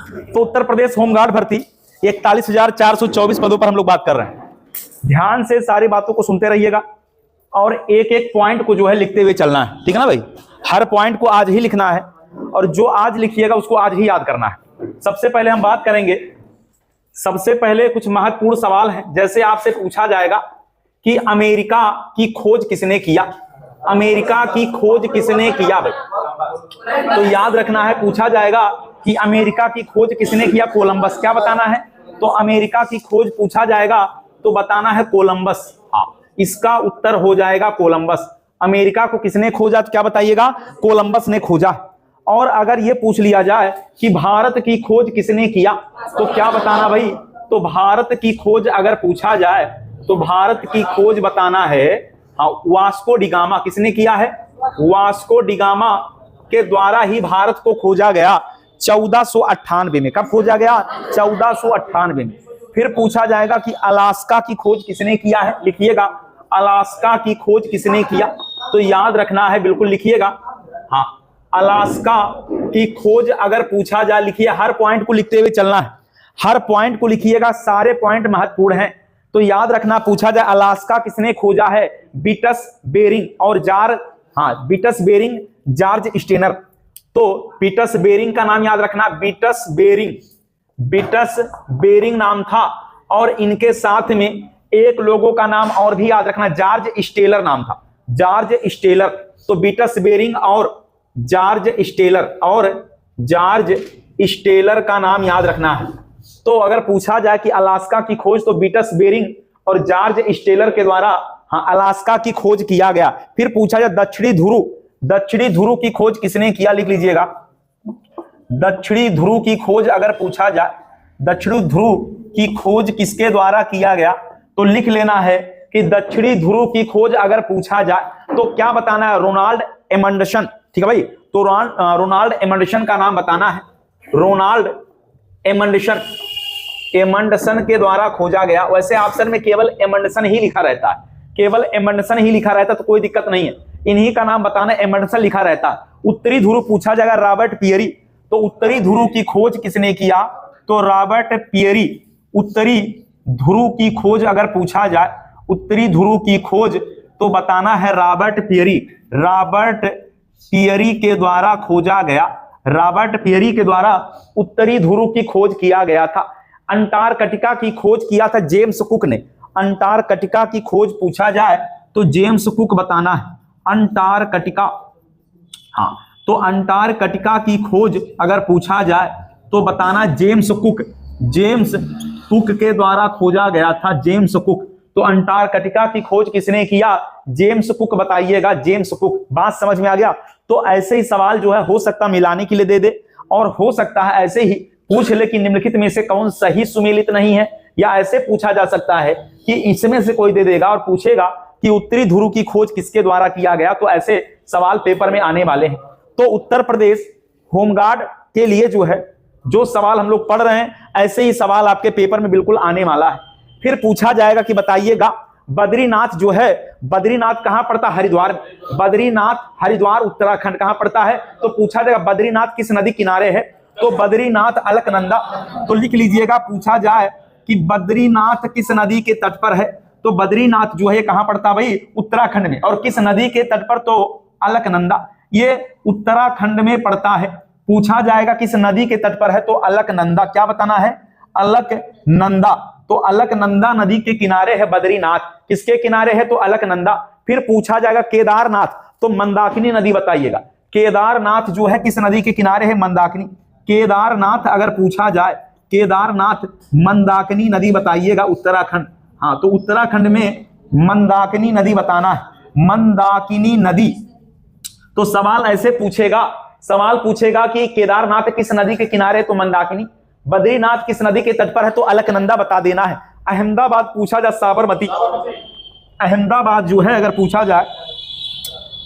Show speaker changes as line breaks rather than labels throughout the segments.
तो उत्तर प्रदेश होमगार्ड भर्ती 41,424 पदों पर हम लोग बात कर रहे हैं। ध्यान से सारी बातों को सुनते रहिएगा और एक एक पॉइंट को जो है लिखते हुए चलना है, ठीक है ना भाई। हर पॉइंट को आज ही लिखना है और जो आज लिखिएगा उसको आज ही याद करना है। सबसे पहले हम बात करेंगे, सबसे पहले कुछ महत्वपूर्ण सवाल हैं। जैसे आपसे पूछा जाएगा कि अमेरिका की खोज किसने किया, अमेरिका की खोज किसने किया भाई, तो याद रखना है, पूछा जाएगा कि अमेरिका की खोज किसने किया, कोलंबस। क्या बताना है, तो अमेरिका की खोज पूछा जाएगा तो बताना है कोलंबस। हाँ, इसका उत्तर हो जाएगा कोलंबस। अमेरिका को किसने खोजा, तो क्या बताइएगा, कोलंबस ने खोजा। और अगर ये पूछ लिया जाए कि भारत की खोज किसने किया, तो क्या बताना भाई, तो भारत की खोज अगर पूछा जाए तो भारत की खोज बताना है, हाँ, वास्को डिगामा। किसने किया है, वास्को डिगामा के द्वारा ही भारत को खोजा गया 1498 में। कब खोजा गया, 1498 में। फिर पूछा जाएगा कि अलास्का की खोज किसने किया है, लिखिएगा, अलास्का की खोज किसने किया, तो याद रखना है, बिल्कुल लिखिएगा। हाँ, अलास्का की खोज अगर पूछा जाए, लिखिए, हर पॉइंट को लिखते हुए चलना है, हर पॉइंट को लिखिएगा, सारे पॉइंट महत्वपूर्ण हैं। तो याद रखना, पूछा जाए अलास्का किसने खोजा है, बिटस बेरिंग और बिटस बेरिंग, जॉर्ज स्टेनर। तो बिटस बेरिंग का नाम याद रखना, बिटस बेरिंग नाम था। और इनके साथ में एक लोगों का नाम और भी याद रखना, जॉर्ज स्टेलर नाम था, जॉर्ज स्टेलर। तो बिटस बेरिंग और जॉर्ज स्टेलर का नाम याद रखना है। तो अगर पूछा जाए कि अलास्का की खोज, तो बिटस बेरिंग और जॉर्ज स्टेलर के द्वारा, हाँ, अलास्का की खोज किया गया। फिर पूछा जाए दक्षिणी ध्रुव की खोज किसने किया, लिख लीजिएगा, दक्षिणी ध्रुव की खोज अगर पूछा जाए, दक्षिणी ध्रुव की खोज किसके द्वारा किया गया, तो लिख लेना है कि दक्षिणी ध्रुव की खोज अगर पूछा जाए तो क्या बताना है, रोनाल्ड एमंडसन। ठीक है भाई, तो रोनाल्ड एमंडसन का नाम बताना है, रोनाल्ड एमंडसन के द्वारा खोजा गया। वैसे ऑप्शन में केवल एमंडसन ही लिखा रहता है, केवल एमंडसन ही लिखा रहता है, तो कोई दिक्कत नहीं है, इन्हीं का नाम बताना, एमंडसन लिखा रहता है। उत्तरी ध्रुव पूछा जाएगा, रॉबर्ट पियरी। तो उत्तरी ध्रुव की खोज किसने किया, तो रॉबर्ट पियरी। उत्तरी ध्रुव की खोज अगर पूछा जाए, उत्तरी ध्रुव की खोज तो बताना है रॉबर्ट पियरी। रॉबर्ट पियरी के द्वारा खोजा गया, रॉबर्ट पियरी के द्वारा उत्तरी ध्रुव की खोज किया गया था। अंटार्कटिका की खोज किया था जेम्स कुक ने। अंटार्कटिका की खोज पूछा जाए तो जेम्स कुक बताना है, अंटार्कटिका। हाँ, तो अंटार्कटिका की खोज अगर पूछा जाए तो बताना जेम्स कुक के द्वारा खोजा गया था, जेम्स कुक। तो अंटार्कटिका की खोज किसने किया, जेम्स कुक बताइएगा, जेम्स कुक। बात समझ में आ गया। तो ऐसे ही सवाल जो है हो सकता मिलाने के लिए दे दे, और हो सकता है ऐसे ही पूछ ले कि निम्नलिखित में से कौन सही सुमेलित नहीं है, या ऐसे पूछा जा सकता है कि इसमें से कोई दे देगा और पूछेगा कि उत्तरी ध्रुव की खोज किसके द्वारा किया गया। तो ऐसे सवाल पेपर में आने वाले हैं। तो उत्तर प्रदेश होमगार्ड के लिए जो है, जो सवाल हम लोग पढ़ रहे हैं, ऐसे ही सवाल आपके पेपर में बिल्कुल आने वाला है। फिर पूछा जाएगा कि बताइएगा बद्रीनाथ जो है, बद्रीनाथ कहां पड़ता है, हरिद्वार। बद्रीनाथ हरिद्वार उत्तराखंड कहां पड़ता है, तो पूछा जाएगा बद्रीनाथ किस नदी किनारे है, तो बद्रीनाथ अलकनंदा। तो लिख लीजिएगा, पूछा जाए कि बद्रीनाथ किस नदी के तट पर है, तो बद्रीनाथ जो है कहां पड़ता है भाई, उत्तराखंड में। और किस नदी के तट पर, तो अलकनंदा, ये उत्तराखंड में पड़ता है। पूछा जाएगा किस नदी के तट पर है, तो अलकनंदा। क्या बताना है, अलकनंदा। तो अलकनंदा नदी के किनारे है बद्रीनाथ। किसके किनारे है, तो अलकनंदा। फिर पूछा जाएगा केदारनाथ, तो मंदाकिनी नदी बताइएगा। केदारनाथ जो है किस नदी के किनारे है, मंदाकिनी। केदारनाथ अगर पूछा जाए, केदारनाथ मंदाकिनी नदी बताइएगा, उत्तराखंड। हाँ, तो उत्तराखंड में मंदाकिनी नदी बताना है, मंदाकिनी नदी। तो सवाल ऐसे पूछेगा, सवाल पूछेगा कि केदारनाथ किस नदी के किनारे, तो मंदाकिनी। बद्रीनाथ किस नदी के तट पर है, तो अलकनंदा बता देना है। अहमदाबाद पूछा जाए, साबरमती। अहमदाबाद जो है अगर पूछा जाए,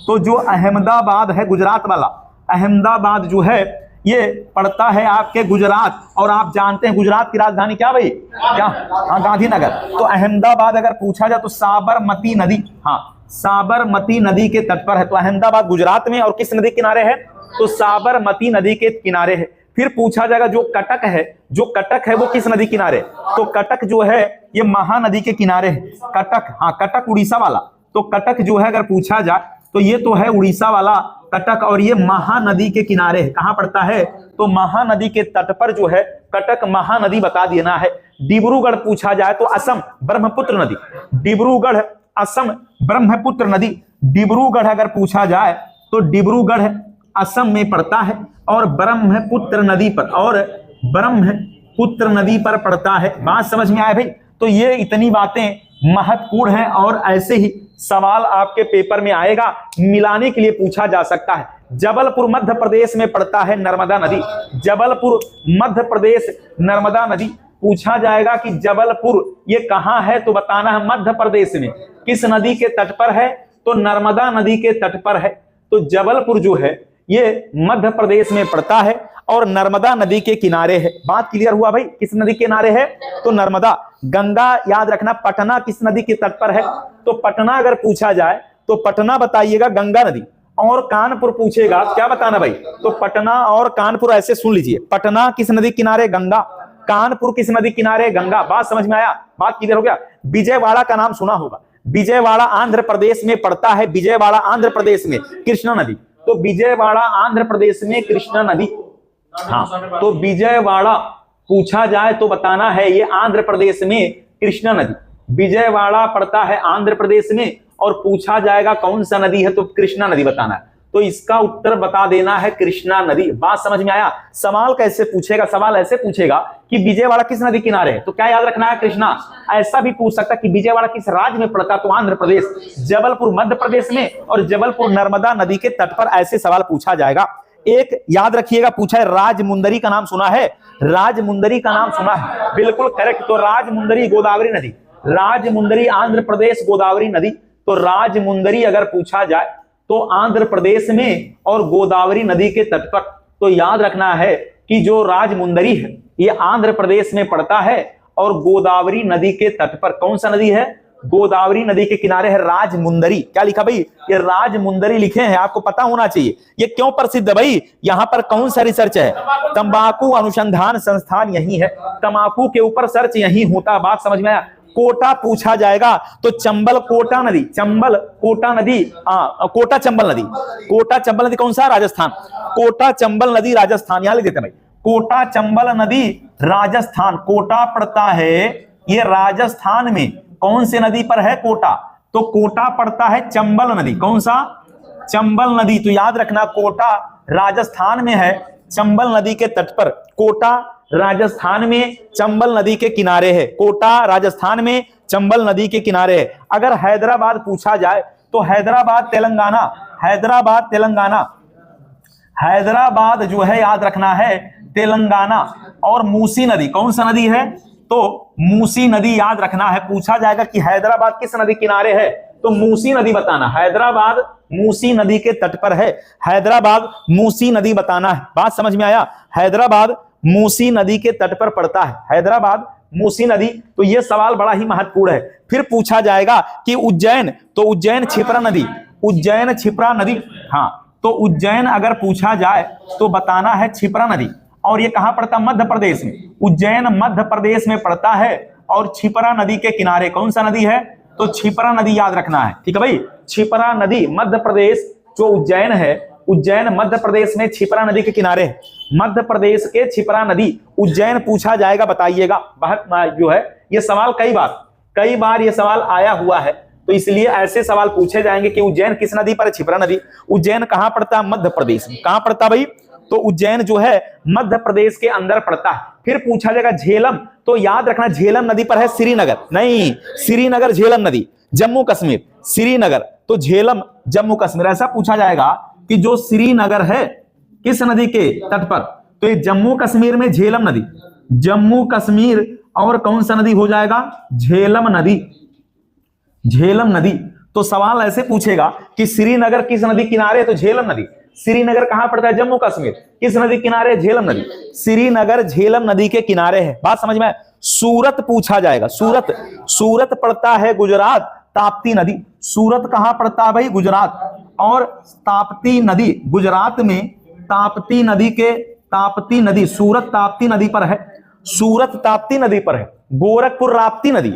तो जो अहमदाबाद है गुजरात वाला, अहमदाबाद जो है ये पड़ता है आपके गुजरात। और आप जानते हैं गुजरात की राजधानी क्या भाई, क्या, हाँ, गांधीनगर। तो अहमदाबाद अगर पूछा जाए तो साबरमती नदी, हाँ, साबरमती नदी के तट पर है। तो अहमदाबाद गुजरात में और किस नदी किनारे है, तो साबरमती नदी के किनारे है। फिर पूछा जाएगा जो कटक है वो किस नदी किनारे है? तो कटक जो है ये महानदी के किनारे है। कटक, हाँ कटक उड़ीसा वाला। तो कटक जो है अगर पूछा जाए तो ये तो है उड़ीसा वाला कटक, और ये महानदी के किनारे है। कहां पड़ता है? तो महानदी के तट पर जो है कटक महानदी बता देना है। डिब्रूगढ़ पूछा जाए तो असम ब्रह्मपुत्र नदी, डिब्रूगढ़ असम ब्रह्मपुत्र नदी। डिब्रूगढ़ अगर पूछा जाए तो डिब्रूगढ़ असम में पड़ता है और ब्रह्मपुत्र नदी पर पड़ता है। बात समझ में आया भाई? तो ये इतनी बातें महत्वपूर्ण हैं और ऐसे ही सवाल आपके पेपर में आएगा, मिलाने के लिए पूछा जा सकता है। जबलपुर मध्य प्रदेश में पड़ता है नर्मदा नदी, जबलपुर मध्य प्रदेश नर्मदा नदी। पूछा जाएगा कि जबलपुर ये कहां है? तो बताना है मध्य प्रदेश में। किस नदी के तट पर है? तो नर्मदा नदी के तट पर है। तो जबलपुर जो है ये मध्य प्रदेश में पड़ता है और नर्मदा नदी के किनारे है। बात क्लियर हुआ भाई? किस नदी के किनारे है? तो नर्मदा। गंगा याद रखना। पटना किस नदी के तट पर है? तो पटना अगर पूछा जाए तो पटना बताइएगा गंगा नदी। और कानपुर पूछेगा, क्या बताना भाई? तो पटना और कानपुर ऐसे सुन लीजिए। पटना किस नदी किनारे? गंगा। कानपुर किस नदी किनारे? गंगा। बात समझ में आया? बात क्लियर हो गया? विजयवाड़ा का नाम सुना होगा। विजयवाड़ा आंध्र प्रदेश में पड़ता है। विजयवाड़ा आंध्र प्रदेश में कृष्णा नदी। तो विजयवाड़ा आंध्र प्रदेश में कृष्णा नदी। हाँ, तो विजयवाड़ा पूछा जाए तो बताना है ये आंध्र प्रदेश में कृष्णा नदी। विजयवाड़ा पड़ता है आंध्र प्रदेश में और पूछा जाएगा कौन सा नदी है? तो कृष्णा नदी बताना है। तो इसका उत्तर बता देना है कृष्णा नदी। बात समझ में आया? सवाल कैसे पूछेगा? सवाल ऐसे पूछेगा कि विजयवाड़ा किस नदी किनारे है? तो क्या याद रखना है? कृष्णा। ऐसा भी पूछ सकता कि विजयवाड़ा किस राज्य में पड़ता? तो आंध्र प्रदेश। जबलपुर मध्य प्रदेश में और जबलपुर नर्मदा नदी के तट पर। ऐसे सवाल पूछा जाएगा। एक याद रखिएगा, पूछा है राजमुंदरी का नाम सुना है? राजमुंदरी का नाम सुना है? बिल्कुल करेक्ट। तो राजमुंदरी गोदावरी नदी, राजमुंदरी आंध्र प्रदेश गोदावरी नदी। तो राजमुंदरी अगर पूछा जाए तो आंध्र प्रदेश में और गोदावरी नदी के तट पर। तो याद रखना है कि जो राजमुंदरी है ये आंध्र प्रदेश में पड़ता है और गोदावरी नदी के तट पर। कौन सा नदी है? गोदावरी नदी के किनारे है राजमुंदरी। क्या लिखा भाई? ये राजमुंदरी लिखे हैं, आपको पता होना चाहिए। ये क्यों प्रसिद्ध है भाई? यहां पर कौन सा रिसर्च है? तंबाकू अनुसंधान संस्थान यही है। तंबाकू के ऊपर सर्च यही होता। बात समझ में आया? कोटा पूछा जाएगा तो चंबल कोटा नदी, चंबल कोटा नदी, कोटा चंबल नदी। कोटा चंबल नदी कौन सा? राजस्थान। कोटा चंबल नदी राजस्थान। यहां लिख देते भाई, कोटा चंबल नदी राजस्थान। कोटा पड़ता है ये राजस्थान में। कौन से नदी पर है? कोटा। तो कोटा पड़ता है चंबल नदी। कौन सा? चंबल नदी। तो याद रखना कोटा राजस्थान में है, चंबल नदी के तट पर। कोटा राजस्थान में चंबल नदी के किनारे है। कोटा राजस्थान में चंबल नदी के किनारे है। अगर हैदराबाद पूछा जाए तो हैदराबाद तेलंगाना, हैदराबाद तेलंगाना। हैदराबाद जो है याद रखना है तेलंगाना। और मूसी नदी कौन सा नदी है? तो मूसी नदी याद रखना है। पूछा जाएगा कि हैदराबाद किस नदी किनारे है? तो मूसी नदी बताना। हैदराबाद मूसी नदी के तट पर है। हैदराबाद मूसी नदी बताना है। बात समझ में आया? हैदराबाद मूसी नदी के तट पर पड़ता है। हैदराबाद मूसी नदी। तो यह सवाल बड़ा ही महत्वपूर्ण है। फिर पूछा जाएगा कि उज्जैन, तो उज्जैन क्षिप्रा नदी, उज्जैन क्षिप्रा नदी। हाँ, तो उज्जैन अगर पूछा जाए तो बताना है क्षिप्रा नदी। और ये कहां पड़ता? मध्य प्रदेश में। उज्जैन मध्य प्रदेश में पड़ता है और क्षिप्रा नदी के किनारे। कौन सा नदी है? तो क्षिप्रा नदी याद रखना है। ठीक है भाई? क्षिप्रा नदी मध्य प्रदेश, जो उज्जैन है, उज्जैन मध्य प्रदेश में क्षिप्रा नदी के किनारे है। मध्य प्रदेश के क्षिप्रा नदी उज्जैन पूछा जाएगा, बताइएगा। बहुत जो है ये सवाल कई बार ये सवाल आया हुआ है, तो इसलिए ऐसे सवाल पूछे जाएंगे कि उज्जैन किस नदी पर है? क्षिप्रा नदी। उज्जैन कहां पड़ता है? मध्य प्रदेश में। कहां पड़ता भाई? तो उज्जैन जो है मध्य प्रदेश के अंदर पड़ता है। फिर पूछा जाएगा झेलम, तो याद रखना झेलम नदी पर है श्रीनगर। नहीं, श्रीनगर झेलम नदी, जम्मू कश्मीर। श्रीनगर तो झेलम जम्मू कश्मीर। ऐसा पूछा जाएगा कि जो श्रीनगर है किस नदी के तट पर? तो ये जम्मू कश्मीर में झेलम नदी, जम्मू कश्मीर। और कौन सा नदी हो जाएगा? झेलम नदी, झेलम नदी। तो सवाल ऐसे पूछेगा कि श्रीनगर किस नदी किनारे? तो झेलम नदी। श्रीनगर कहां पड़ता है? जम्मू कश्मीर। किस नदी किनारे? झेलम नदी। श्रीनगर झेलम नदी के किनारे है। बात समझ में? सूरत पूछा जाएगा। सूरत, सूरत पड़ता है गुजरात, ताप्ती नदी। सूरत कहां पड़ता है भाई? गुजरात। और ताप्ती नदी गुजरात में, ताप्ती नदी के ताप्ती नदी, सूरत ताप्ती नदी पर है, सूरत ताप्ती नदी पर है। गोरखपुर राप्ती नदी,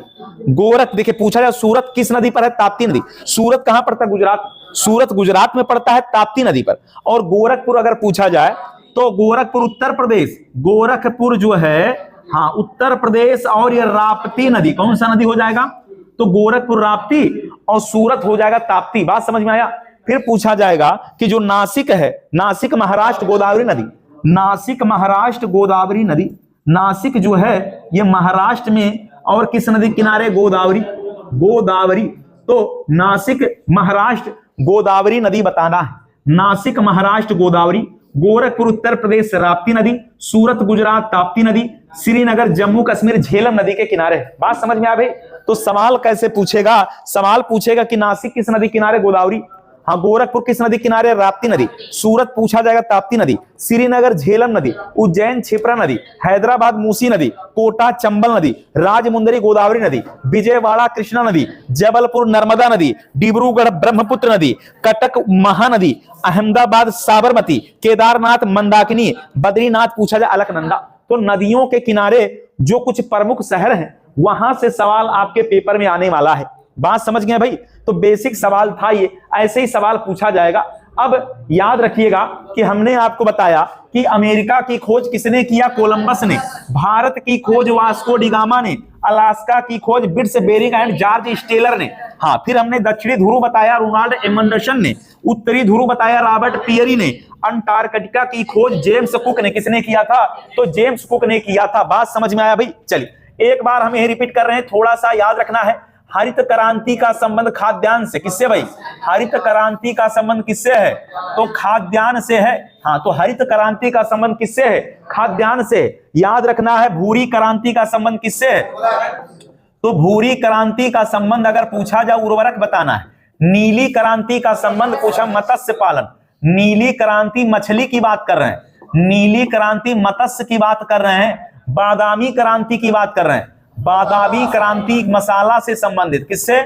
देखिए पूछा जाए सूरत किस नदी पर है? ताप्ती नदी। सूरत कहां पड़ता है? गुजरात। सूरत गुजरात में पड़ता है ताप्ती नदी पर। और गोरखपुर अगर पूछा जाए तो गोरखपुर उत्तर प्रदेश, गोरखपुर जो है हाँ उत्तर प्रदेश, और ये राप्ती नदी कौन सा नदी हो जाएगा? तो गोरखपुर राप्ती, और सूरत हो जाएगा ताप्ती। बात समझ में आया? फिर पूछा जाएगा कि जो नासिक है, नासिक महाराष्ट्र गोदावरी नदी, नासिक महाराष्ट्र गोदावरी नदी, नासिक जो है ये महाराष्ट्र में और किस नदी किनारे? गोदावरी, गोदावरी। तो नासिक महाराष्ट्र गोदावरी नदी बताना है। नासिक महाराष्ट्र गोदावरी, गोरखपुर उत्तर प्रदेश राप्ती नदी, सूरत गुजरात ताप्ती नदी, श्रीनगर जम्मू कश्मीर झेलम नदी के किनारे। बात समझ में आ गई? तो सवाल कैसे पूछेगा? सवाल पूछेगा कि नासिक किस नदी किनारे? गोदावरी। हाँ, गोरखपुर किस नदी किनारे? राप्ती नदी। सूरत पूछा जाएगा ताप्ती नदी, श्रीनगर झेलम नदी, उज्जैन क्षिप्रा नदी, हैदराबाद मूसी नदी, कोटा चंबल नदी, राजमुंदरी गोदावरी नदी, विजयवाड़ा कृष्णा नदी, जबलपुर नर्मदा नदी, डिब्रूगढ़ ब्रह्मपुत्र नदी, कटक महानदी, अहमदाबाद साबरमती, केदारनाथ मंदाकिनी, बद्रीनाथ पूछा जाए अलकनंदा। तो नदियों के किनारे जो कुछ प्रमुख शहर हैं वहां से सवाल आपके पेपर में आने वाला है। बात समझ गए भाई? तो बेसिक सवाल था ये, ऐसे ही सवाल पूछा जाएगा। अब याद रखिएगा कि हमने आपको बताया कि अमेरिका की खोज किसने किया? कोलंबस ने। भारत की खोज वास्को डिगामा ने। अलास्का की खोज Vitus Bering and George Steller ने। हाँ, फिर हमने दक्षिणी ध्रुव बताया रोनाल्ड एमंडसन ने। उत्तरी ध्रुव बताया रॉबर्ट पियरी ने। अंटार्कटिका की खोज जेम्स कुक ने। किसने किया था? तो जेम्स कुक ने किया था। बात समझ में आया भाई? चलिए एक बार हम यही रिपीट कर रहे हैं, थोड़ा सा याद रखना है। हरित क्रांति का संबंध खाद्यान्न से। किससे भाई? हरित क्रांति का संबंध किससे है? तो खाद्यान्न से है। हाँ, तो हरित क्रांति का संबंध किससे है? खाद्यान्न से। याद रखना है भूरी क्रांति का संबंध किससे है? तो भूरी क्रांति का संबंध अगर पूछा जाए उर्वरक बताना है। नीली क्रांति का संबंध पूछा मत्स्य पालन। नीली क्रांति मछली की बात कर रहे हैं, नीली क्रांति मत्स्य की बात कर रहे हैं। बादामी क्रांति की बात कर रहे हैं। बादामी क्रांति मसाला से संबंधित। किससे?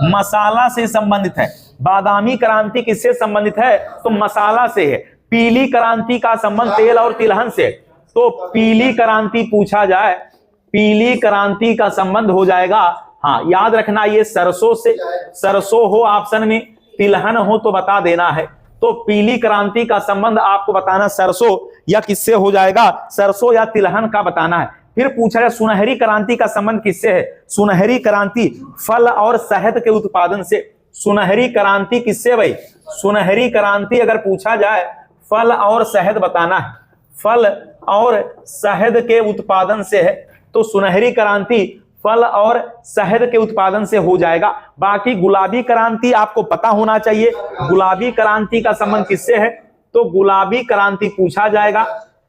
मसाला से संबंधित है। बादामी क्रांति किससे संबंधित है? तो मसाला से है। पीली क्रांति का संबंध तेल और तिलहन से। तो पीली क्रांति पूछा जाए, पीली क्रांति का संबंध हो जाएगा, हाँ याद रखना, ये सरसों से। सरसों हो ऑप्शन में, तिलहन हो तो बता देना है। तो पीली क्रांति का संबंध आपको बताना सरसों या किससे हो जाएगा? सरसों या तिलहन का बताना है। फिर पूछा जाए सुनहरी क्रांति का संबंध किससे है? सुनहरी क्रांति फल और शहद के उत्पादन से। सुनहरी क्रांति किससे भाई? सुनहरी क्रांति अगर पूछा जाए फल और शहद बताना है, फल और शहद के उत्पादन से है। तो सुनहरी क्रांति फल और शहद के उत्पादन से हो जाएगा। बाकी गुलाबी क्रांति आपको पता होना चाहिए। गुलाबी क्रांति का संबंध किससे है? तो गुलाबी क्रांति पूछा जाएगा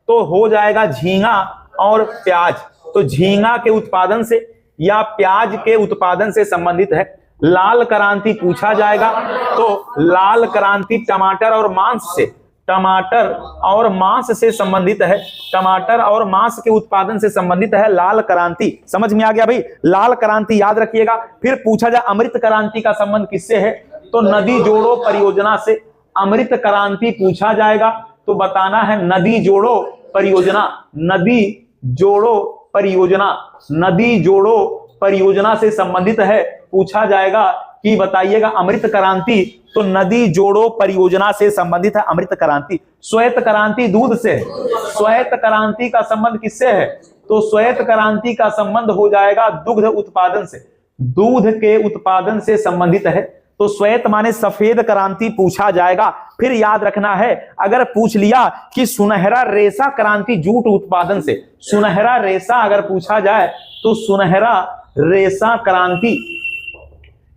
तो हो जाएगा झींगा और प्याज। तो झींगा के उत्पादन से या प्याज के उत्पादन से संबंधित है। लाल क्रांति पूछा जाएगा तो लाल क्रांति टमाटर और मांस से, टमाटर और मांस से संबंधित है। टमाटर और मांस के उत्पादन से संबंधित है लाल क्रांति। समझ में आ गया भाई? लाल क्रांति याद रखिएगा। फिर पूछा जाए अमृत क्रांति का संबंध किससे है? तो नदी जोड़ो परियोजना से। अमृत क्रांति पूछा जाएगा तो बताना है नदी जोड़ो परियोजना। नदी जोड़ो परियोजना, नदी जोड़ो परियोजना से संबंधित है। पूछा जाएगा कि बताइएगा अमृत क्रांति, तो नदी जोड़ो परियोजना से संबंधित है अमृत क्रांति। श्वेत क्रांति दूध से। श्वेत क्रांति का संबंध किससे है? तो श्वेत क्रांति का संबंध हो जाएगा दुग्ध उत्पादन से। दूध के उत्पादन से संबंधित है। तो श्वेत माने सफेद क्रांति पूछा जाएगा। फिर याद रखना है अगर पूछ लिया कि सुनहरा रेशा क्रांति जूट उत्पादन से। सुनहरा रेशा अगर पूछा जाए तो सुनहरा रेशा क्रांति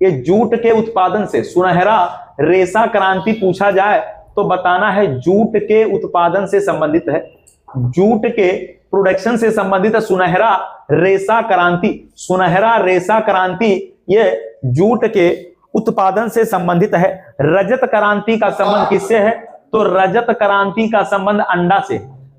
ये जूट के उत्पादन से। सुनहरा रेशा क्रांति पूछा जाए तो बताना है जूट के उत्पादन से संबंधित है। जूट के प्रोडक्शन से संबंधित है सुनहरा रेशा क्रांति। सुनहरा रेशा क्रांति ये जूट के उत्पादन से संबंधित है। रजत क्रांति का संबंध किससे है? तो रजत क्रांति का संबंध अंडा से।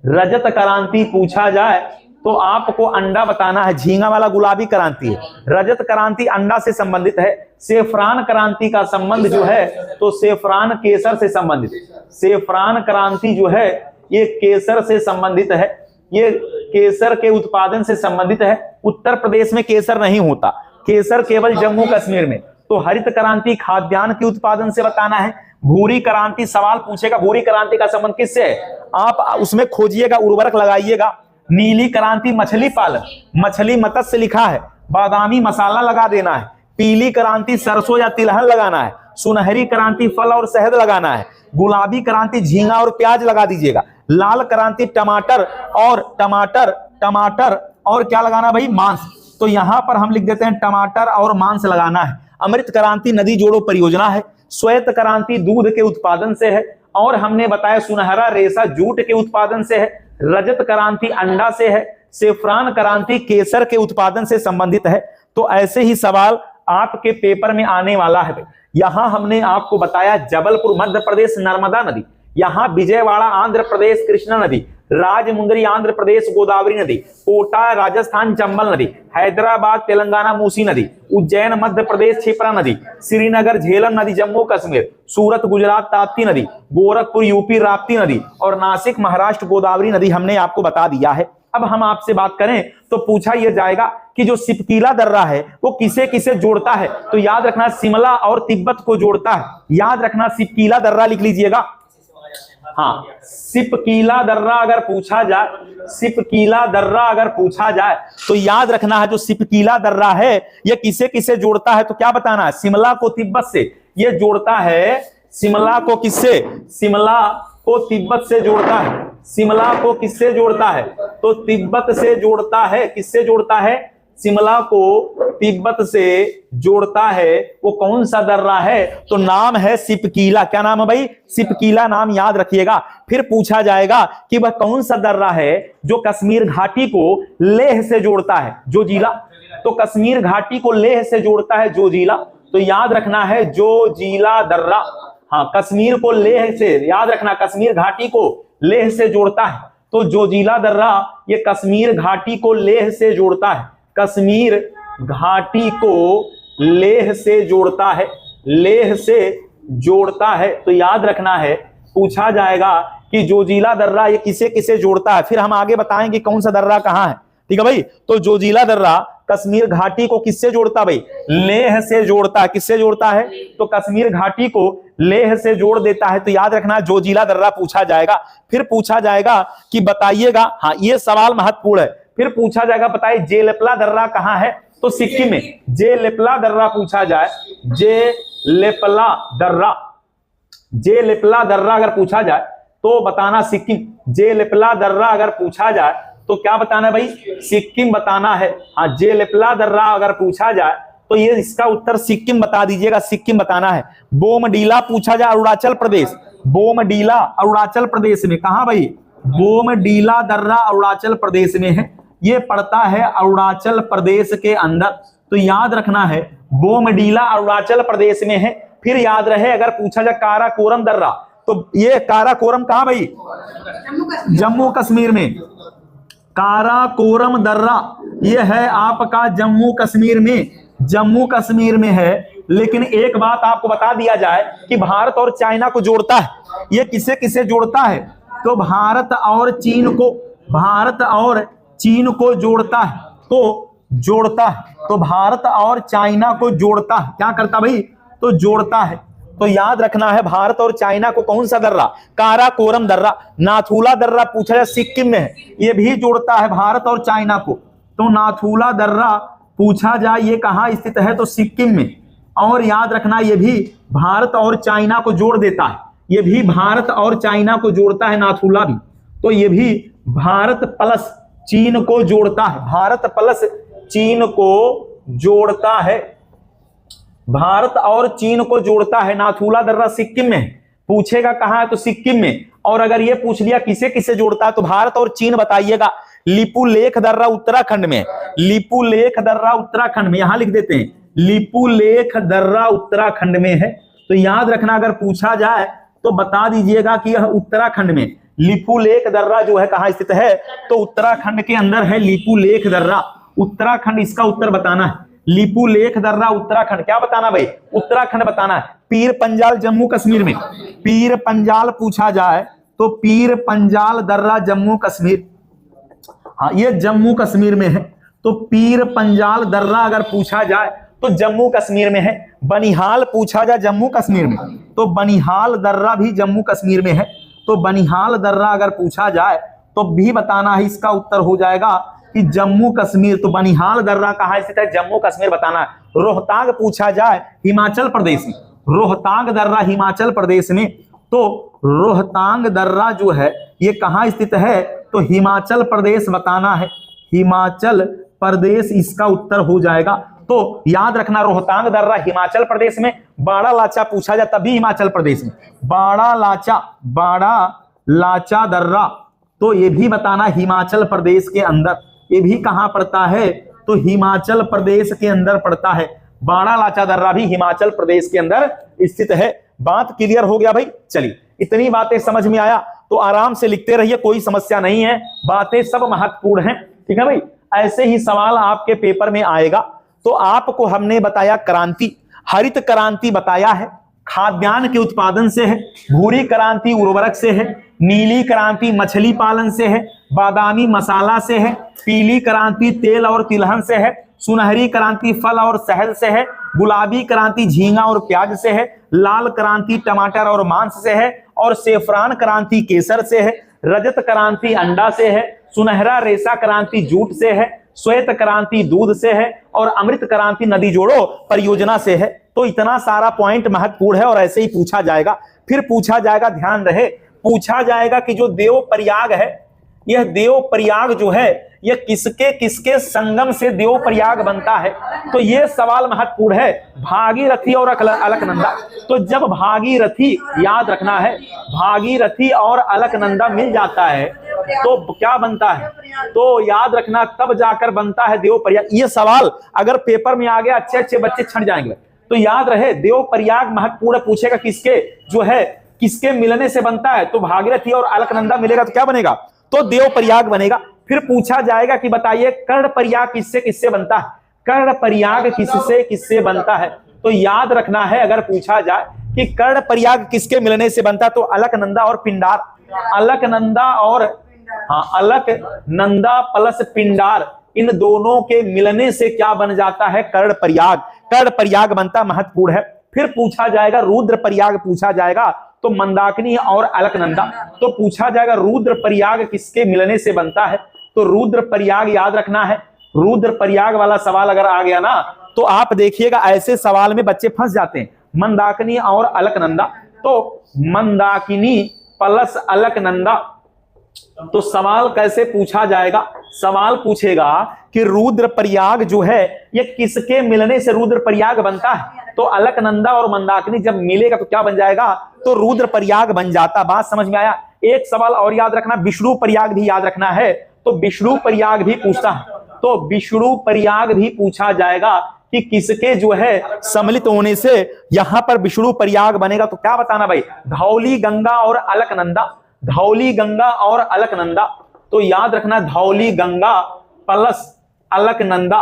रजत क्रांति पूछा जाए तो आपको अंडा बताना है। झींगा वाला गुलाबी क्रांति है। रजत क्रांति अंडा से संबंधित है। सेफ्रान क्रांति का संबंध जो है तो सेफ्रान केसर से संबंधित। सेफ्रान क्रांति जो है ये केसर से संबंधित है, ये केसर के उत्पादन से संबंधित है। उत्तर प्रदेश में केसर नहीं होता, केसर केवल जम्मू कश्मीर में। तो हरित क्रांति खाद्यान्न के उत्पादन से बताना है। भूरी क्रांति सवाल पूछेगा, भूरी क्रांति का संबंध किससे है, आप उसमें खोजिएगा, उर्वरक लगाइएगा। नीली क्रांति मछली पालन, मछली मत्स्य लिखा है, बादामी मसाला लगा देना है। पीली क्रांति सरसों या तिलहन लगाना है। सुनहरी क्रांति फल और शहद लगाना है। गुलाबी क्रांति झींगा और प्याज लगा दीजिएगा। लाल क्रांति टमाटर और क्या लगाना भाई, मांस। तो यहां पर हम लिख देते हैं टमाटर और मांस लगाना है। अमृत क्रांति नदी जोड़ो परियोजना है। श्वेत क्रांति दूध के उत्पादन से है, और हमने बताया सुनहरा रेशा जूट के उत्पादन से है। रजत क्रांति अंडा से है। सेफ्रान क्रांति केसर के उत्पादन से संबंधित है। तो ऐसे ही सवाल आपके पेपर में आने वाला है। यहां हमने आपको बताया जबलपुर मध्य प्रदेश नर्मदा नदी, यहां विजयवाड़ा आंध्र प्रदेश कृष्णा नदी, राजमुंदरी आंध्र प्रदेश गोदावरी नदी, कोटा राजस्थान चंबल नदी, हैदराबाद तेलंगाना मूसी नदी, उज्जैन मध्य प्रदेश क्षिप्रा नदी, श्रीनगर झेलम नदी जम्मू कश्मीर, सूरत गुजरात ताप्ती नदी, गोरखपुर यूपी राप्ती नदी और नासिक महाराष्ट्र गोदावरी नदी हमने आपको बता दिया है। अब हम आपसे बात करें तो पूछा यह जाएगा कि जो सिपकीला दर्रा है वो किसे किसे जोड़ता है। तो याद रखना शिमला और तिब्बत को जोड़ता है। याद रखना सिपकीला दर्रा लिख लीजिएगा। हाँ, सिपकीला दर्रा अगर पूछा जाए, सिपकीला दर्रा अगर पूछा जाए तो याद रखना है जो सिपकीला दर्रा है ये किसे किसे जोड़ता है। तो क्या बताना है, शिमला को तिब्बत से ये जोड़ता है। शिमला को किससे, शिमला को तिब्बत से जोड़ता है। शिमला को किससे जोड़ता है, तो तिब्बत से जोड़ता है। किससे जोड़ता है, शिमला को तिब्बत से जोड़ता है। वो कौन सा दर्रा है, तो नाम है सिपकीला। क्या नाम है भाई, सिपकीला नाम याद रखिएगा। फिर पूछा जाएगा कि वह कौन सा दर्रा है जो कश्मीर घाटी को लेह से जोड़ता है, जो जिला। तो कश्मीर घाटी को लेह से जोड़ता है जो जिला। तो याद रखना है जो जिला दर्रा। हाँ, कश्मीर को लेह से, याद रखना कश्मीर घाटी को लेह से जोड़ता है। तो जो जिला दर्रा ये कश्मीर घाटी को लेह से जोड़ता है। कश्मीर घाटी को लेह से जोड़ता है, लेह से जोड़ता है। तो याद रखना है, पूछा जाएगा कि जो जिला दर्रा ये किसे किसे जोड़ता है। फिर हम आगे बताएंगे कौन सा दर्रा कहां है, ठीक है भाई। तो जो जिला दर्रा कश्मीर घाटी को किससे जोड़ता भाई, लेह से जोड़ता है। किससे जोड़ता है, तो कश्मीर घाटी को लेह से जोड़ देता है। तो याद रखना जो जिला दर्रा पूछा जाएगा। फिर पूछा जाएगा कि बताइएगा, हाँ ये सवाल महत्वपूर्ण है। फिर पूछा जाएगा बताइए जेलेपला दर्रा कहां है, तो सिक्किम में। जेलेपला दर्रा पूछा जाए, जेलेपला दर्रा, जेलेपला दर्रा अगर पूछा जाए तो बताना सिक्किम। जेलेपला दर्रा अगर पूछा जाए तो क्या बताना है भाई, सिक्किम बताना है। हाँ, जेलेपला दर्रा अगर पूछा जाए तो ये इसका उत्तर सिक्किम बता दीजिएगा, सिक्किम बताना है। बोमडीला पूछा जाए अरुणाचल प्रदेश, बोमडीला अरुणाचल प्रदेश में कहां भाई, बोमडीला दर्रा अरुणाचल प्रदेश में है। ये पड़ता है अरुणाचल प्रदेश के अंदर। तो याद रखना है बोमडीला अरुणाचल प्रदेश में है। फिर याद रहे अगर पूछा जाए काराकोरम दर्रा, तो ये काराकोरम कहां भाई, जम्मू कश्मीर में। काराकोरम दर्रा ये है आपका जम्मू कश्मीर में, जम्मू कश्मीर में है। लेकिन एक बात आपको बता दिया जाए कि भारत और चाइना को जोड़ता है। ये किसे किसे जोड़ता है, तो भारत और चीन को, भारत और चीन को जोड़ता है। तो जोड़ता है, तो भारत और चाइना को जोड़ता है। क्या करता भाई, तो जोड़ता है। तो याद रखना है भारत और चाइना को कौन सा दर्रा, काराकोरम दर्रा। नाथुला दर्रा पूछा जाए सिक्किम में है, ये भी जोड़ता है भारत और चाइना को। तो नाथुला दर्रा पूछा जाए ये कहां स्थित है, तो सिक्किम में। और याद रखना ये भी भारत और चाइना को जोड़ देता है, ये भी भारत और चाइना को जोड़ता है नाथुला भी। तो ये भी भारत प्लस चीन को जोड़ता है, भारत प्लस चीन को जोड़ता है, भारत और चीन को जोड़ता है। नाथुला दर्रा सिक्किम में पूछेगा कहां है, तो सिक्किम में। और अगर ये पूछ लिया किसे किसे जोड़ता है, तो भारत और चीन बताइएगा। लिपुलेख दर्रा उत्तराखंड में, लिपुलेख दर्रा उत्तराखंड में, यहां लिख देते हैं लिपुलेख दर्रा उत्तराखंड में है। तो याद रखना अगर पूछा जाए तो बता दीजिएगा कि यह उत्तराखंड में लिपुलेख दर्रा जो है कहां स्थित है, तो उत्तराखंड के अंदर है लिपुलेख दर्रा। उत्तराखंड इसका उत्तर बताना है, लिपुलेख दर्रा उत्तराखंड। क्या बताना भाई, उत्तराखंड बताना है। पीर पंजाल जम्मू कश्मीर में, पीर पंजाल पूछा जाए तो पीर पंजाल दर्रा जम्मू कश्मीर, हाँ ये जम्मू कश्मीर में है। तो पीर पंजाल दर्रा अगर पूछा जाए तो जम्मू कश्मीर में है। बनिहाल पूछा जाए जम्मू कश्मीर में, तो बनिहाल दर्रा भी जम्मू कश्मीर में है। तो बनिहाल दर्रा अगर पूछा जाए तो भी बताना है, इसका उत्तर हो जाएगा कि जम्मू कश्मीर। तो बनिहाल दर्रा कहाँ स्थित है? जम्मू कश्मीर बताना है। रोहतांग पूछा जाए हिमाचल प्रदेश में, रोहतांग दर्रा हिमाचल प्रदेश में, तो रोहतांग दर्रा जो है ये कहाँ स्थित है? तो हिमाचल प्रदेश बताना है, हिमाचल प्रदेश इसका उत्तर हो जाएगा। तो याद रखना रोहतांग दर्रा हिमाचल प्रदेश में। बाड़ा लाचा पूछा जाए तभी हिमाचल प्रदेश में, बाड़ा लाचा दर्रा, तो ये भी बताना हिमाचल प्रदेश के अंदर। ये भी कहां पड़ता है? तो हिमाचल प्रदेश के अंदर पड़ता है। बाड़ा लाचा दर्रा भी हिमाचल प्रदेश के अंदर स्थित है। बात क्लियर हो गया भाई? चलिए, इतनी बातें समझ में आया तो आराम से लिखते रहिए, कोई समस्या नहीं है, बातें सब महत्वपूर्ण हैं। ठीक है भाई, ऐसे ही सवाल आपके पेपर में आएगा। तो आपको हमने बताया क्रांति, हरित क्रांति बताया है, खाद्यान्न के उत्पादन से है, भूरी क्रांति उर्वरक से है, नीली क्रांति मछली पालन से है, बादामी मसाला से है, पीली क्रांति तेल और तिलहन से है, सुनहरी क्रांति फल और शहद से है, गुलाबी क्रांति झींगा और प्याज से है, लाल क्रांति टमाटर और मांस से है, और सेफ्रान क्रांति केसर से है, रजत क्रांति अंडा से है, सुनहरा रेशा क्रांति जूट से है, श्वेत क्रांति दूध से है, और अमृत क्रांति नदी जोड़ो परियोजना से है। तो इतना सारा पॉइंट महत्वपूर्ण है और ऐसे ही पूछा जाएगा। फिर पूछा जाएगा, ध्यान रहे, पूछा जाएगा कि जो देव प्रयाग है, यह देव प्रयाग जो है यह किसके किसके संगम से देव प्रयाग बनता है? तो यह सवाल महत्वपूर्ण है। भागीरथी और अलकनंदा, तो जब भागीरथी, याद रखना है, भागीरथी और अलकनंदा मिल जाता है तो क्या बनता है? तो याद रखना तब जाकर बनता है देव प्रयाग। यह सवाल अगर पेपर में आ गया, अच्छे अच्छे बच्चे छट जाएंगे। तो याद रहे, देव प्रयाग महत्वपूर्ण पूछेगा किसके जो है किसके मिलने से बनता है? तो भागीरथी और अलकनंदा मिलेगा तो क्या बनेगा? तो देव प्रयाग बनेगा। फिर पूछा जाएगा कि बताइए कर्ण प्रयाग किससे किससे बनता है? कर्ण प्रयाग किससे किससे बनता है? तो याद रखना है, अगर पूछा जाए कि कर्ण प्रयाग किसके मिलने से बनता है, तो अलकनंदा और पिंडार, अलकनंदा और अलकनंदा प्लस पिंडार, इन दोनों के मिलने से क्या बन जाता है? कर्ण प्रयाग, कर्ण प्रयाग बनता, महत्वपूर्ण है। फिर पूछा जाएगा रुद्र प्रयाग पूछा जाएगा, तो मंदाकिनी और अलकनंदा। तो पूछा जाएगा रुद्र प्रयाग किसके मिलने से बनता है? तो रुद्र प्रयाग याद रखना है। रुद्र प्रयाग वाला सवाल अगर आ गया ना, तो आप देखिएगा ऐसे सवाल में बच्चे फंस जाते हैं। मंदाकिनी और अलकनंदा, तो मंदाकिनी प्लस अलकनंदा, तो सवाल कैसे पूछा जाएगा? सवाल पूछेगा कि रुद्र प्रयाग जो है ये किसके मिलने से रुद्र प्रयाग बनता है? तो अलकनंदा और मंदाकिनी जब मिलेगा तो क्या बन जाएगा? तो रुद्र प्रयाग बन जाता। बात समझ में आया? एक सवाल और याद रखना, विष्णु प्रयाग भी याद रखना है। तो विष्णु प्रयाग भी पूछता है, तो विष्णु प्रयाग भी पूछा जाएगा कि किसके जो है सम्मिलित होने से यहां पर विष्णु प्रयाग बनेगा। तो क्या बताना भाई? धौली गंगा और अलकनंदा, धौली गंगा और अलकनंदा। तो याद रखना धौली गंगा प्लस अलकनंदा,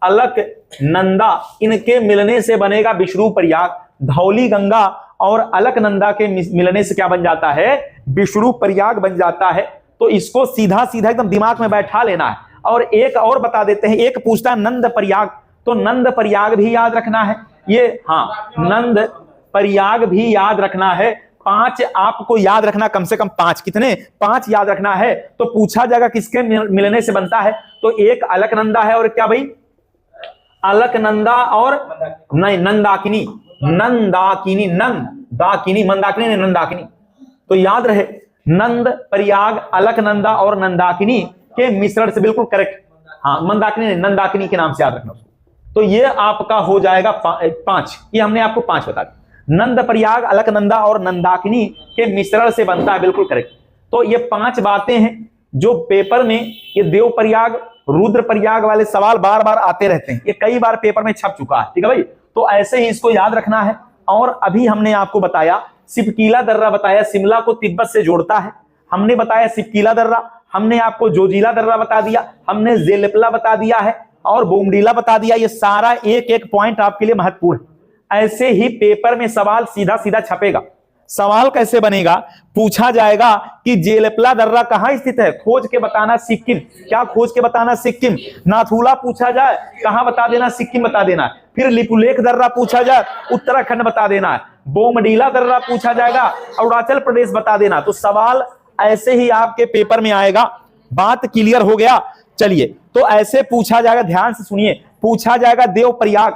अलकनंदा इनके मिलने से बनेगा विष्णु प्रयाग। धौली गंगा और अलकनंदा के मिलने से क्या बन जाता है? विष्णु प्रयाग बन जाता है। तो इसको सीधा सीधा एकदम दिमाग में बैठा लेना है। और एक और बता देते हैं, एक पूछता है नंद प्रयाग, तो नंद प्रयाग भी याद रखना है। ये नंद प्रयाग भी याद रखना है। 5 आपको याद रखना, कम से कम 5, कितने? 5 याद रखना है। तो पूछा जाएगा किसके मिलने से बनता है? तो एक अलकनंदा है और क्या भाई? अलकनंदा और नहीं नंदाकिनी, नंदाकिनी, नंदाकिनी, मंदाकिनी नहीं नंदाकिनी। तो याद रहे नंद प्रयाग, अलकनंदा और नंदाकिनी के मिश्रण से, बिल्कुल करेक्ट। मंदाकिनी नहीं नंदाकिनी के नाम से याद रखना। तो ये आपका हो जाएगा 5, ये हमने आपको 5 बता दिया। नंद प्रयाग, अलकनंदा और नंदाकिनी के मिश्रण से बनता है, बिल्कुल करेक्ट। तो ये 5 बातें हैं जो पेपर में ये देव प्रयाग, रुद्र प्रयाग वाले सवाल बार बार आते रहते हैं। ये कई बार पेपर में छप चुका है, ठीक है भाई? तो ऐसे ही इसको याद रखना है। और अभी हमने आपको बताया सिपकीला दर्रा, बताया शिमला को तिब्बत से जोड़ता है, हमने बताया सिपकीला दर्रा, हमने आपको जोजिला दर्रा बता दिया, हमने जेलेपला बता दिया है और बोमडीला बता दिया। ये सारा एक एक पॉइंट आपके लिए महत्वपूर्ण है। ऐसे ही पेपर में सवाल सीधा सीधा छपेगा। सवाल कैसे बनेगा, पूछा जाएगा कि जेलपला दर्रा कहां स्थित है, खोज के बताना सिक्किम। क्या खोज के बताना, सिक्किम। नाथुला पूछा जाए, कहां बता देना, सिक्किम बता देना। फिर लिपुलेख दर्रा पूछा जाए, उत्तराखंड बता देना। बोमडीला दर्रा पूछा जाएगा, अरुणाचल प्रदेश बता देना। तो सवाल ऐसे ही आपके पेपर में आएगा। बात क्लियर हो गया। चलिए, तो ऐसे पूछा जाएगा, ध्यान से सुनिए, पूछा जाएगा देवप्रयाग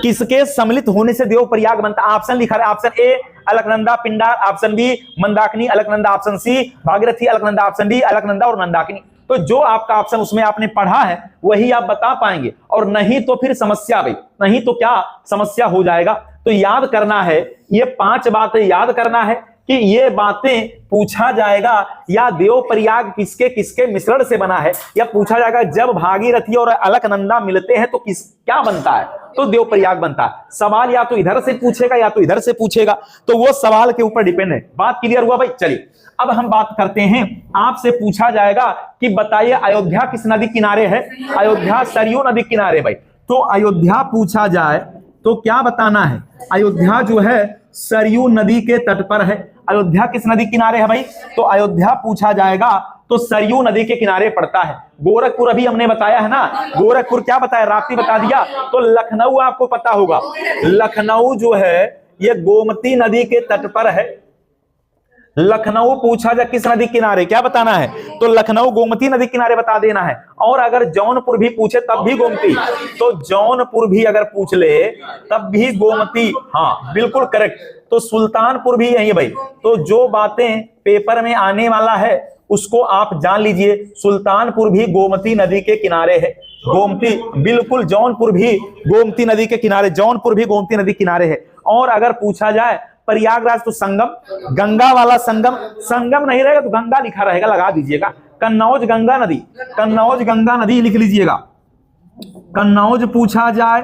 किसके सम्मिलित होने से देवप्रयाग बनता। ऑप्शन लिखा है, option A Alaknanda Pindar, option B Mandakini Alaknanda, option C Bhagirathi Alaknanda, option D Alaknanda और मंदाकिनी। तो जो आपका ऑप्शन उसमें आपने पढ़ा है वही आप बता पाएंगे, और नहीं तो फिर समस्या भाई, नहीं तो क्या समस्या हो जाएगा। तो याद करना है, ये 5 बातें याद करना है कि ये बातें पूछा जाएगा, या देवप्रयाग किसके किसके मिश्रण से बना है, या पूछा जाएगा जब भागीरथी और अलकनंदा मिलते हैं तो क्या बनता है, तो देवप्रयाग बनता है। सवाल या तो इधर से पूछेगा या तो इधर से पूछेगा, तो वो सवाल के ऊपर डिपेंड है। बात क्लियर हुआ भाई। चलिए अब हम बात करते हैं, आपसे पूछा जाएगा कि बताइए अयोध्या किस नदी किनारे है। अयोध्या सरयू नदी किनारे भाई। तो अयोध्या पूछा जाए तो क्या बताना है, अयोध्या जो है सरयू नदी के तट पर है। अयोध्या किस नदी किनारे है भाई, तो अयोध्या पूछा जाएगा तो सरयू नदी के किनारे पड़ता है। गोरखपुर अभी हमने बताया है ना, गोरखपुर क्या बताया, राप्ती बता दिया। तो लखनऊ आपको पता होगा, लखनऊ जो है ये गोमती नदी के तट पर है। लखनऊ पूछा जाए किस नदी किनारे, क्या बताना है, तो लखनऊ गोमती नदी किनारे बता देना है। और अगर जौनपुर भी पूछे तब भी गोमती, तो जौनपुर भी अगर पूछ ले तब भी गोमती। हाँ बिल्कुल करेक्ट। तो सुल्तानपुर भी यही है भाई। तो जो बातें पेपर में आने वाला है उसको आप जान लीजिए। सुल्तानपुर भी गोमती नदी के किनारे है। गोमती बिल्कुल, जौनपुर भी गोमती नदी के किनारे, जौनपुर भी गोमती नदी किनारे है। और अगर पूछा जाए प्रयागराज तो संगम, गंगा वाला संगम, संगम नहीं रहेगा तो गंगा लिखा रहेगा, लगा दीजिएगा। कन्नौज गंगा नदी, कन्नौज गंगा नदी लिख लीजिएगा। कन्नौज पूछा जाए,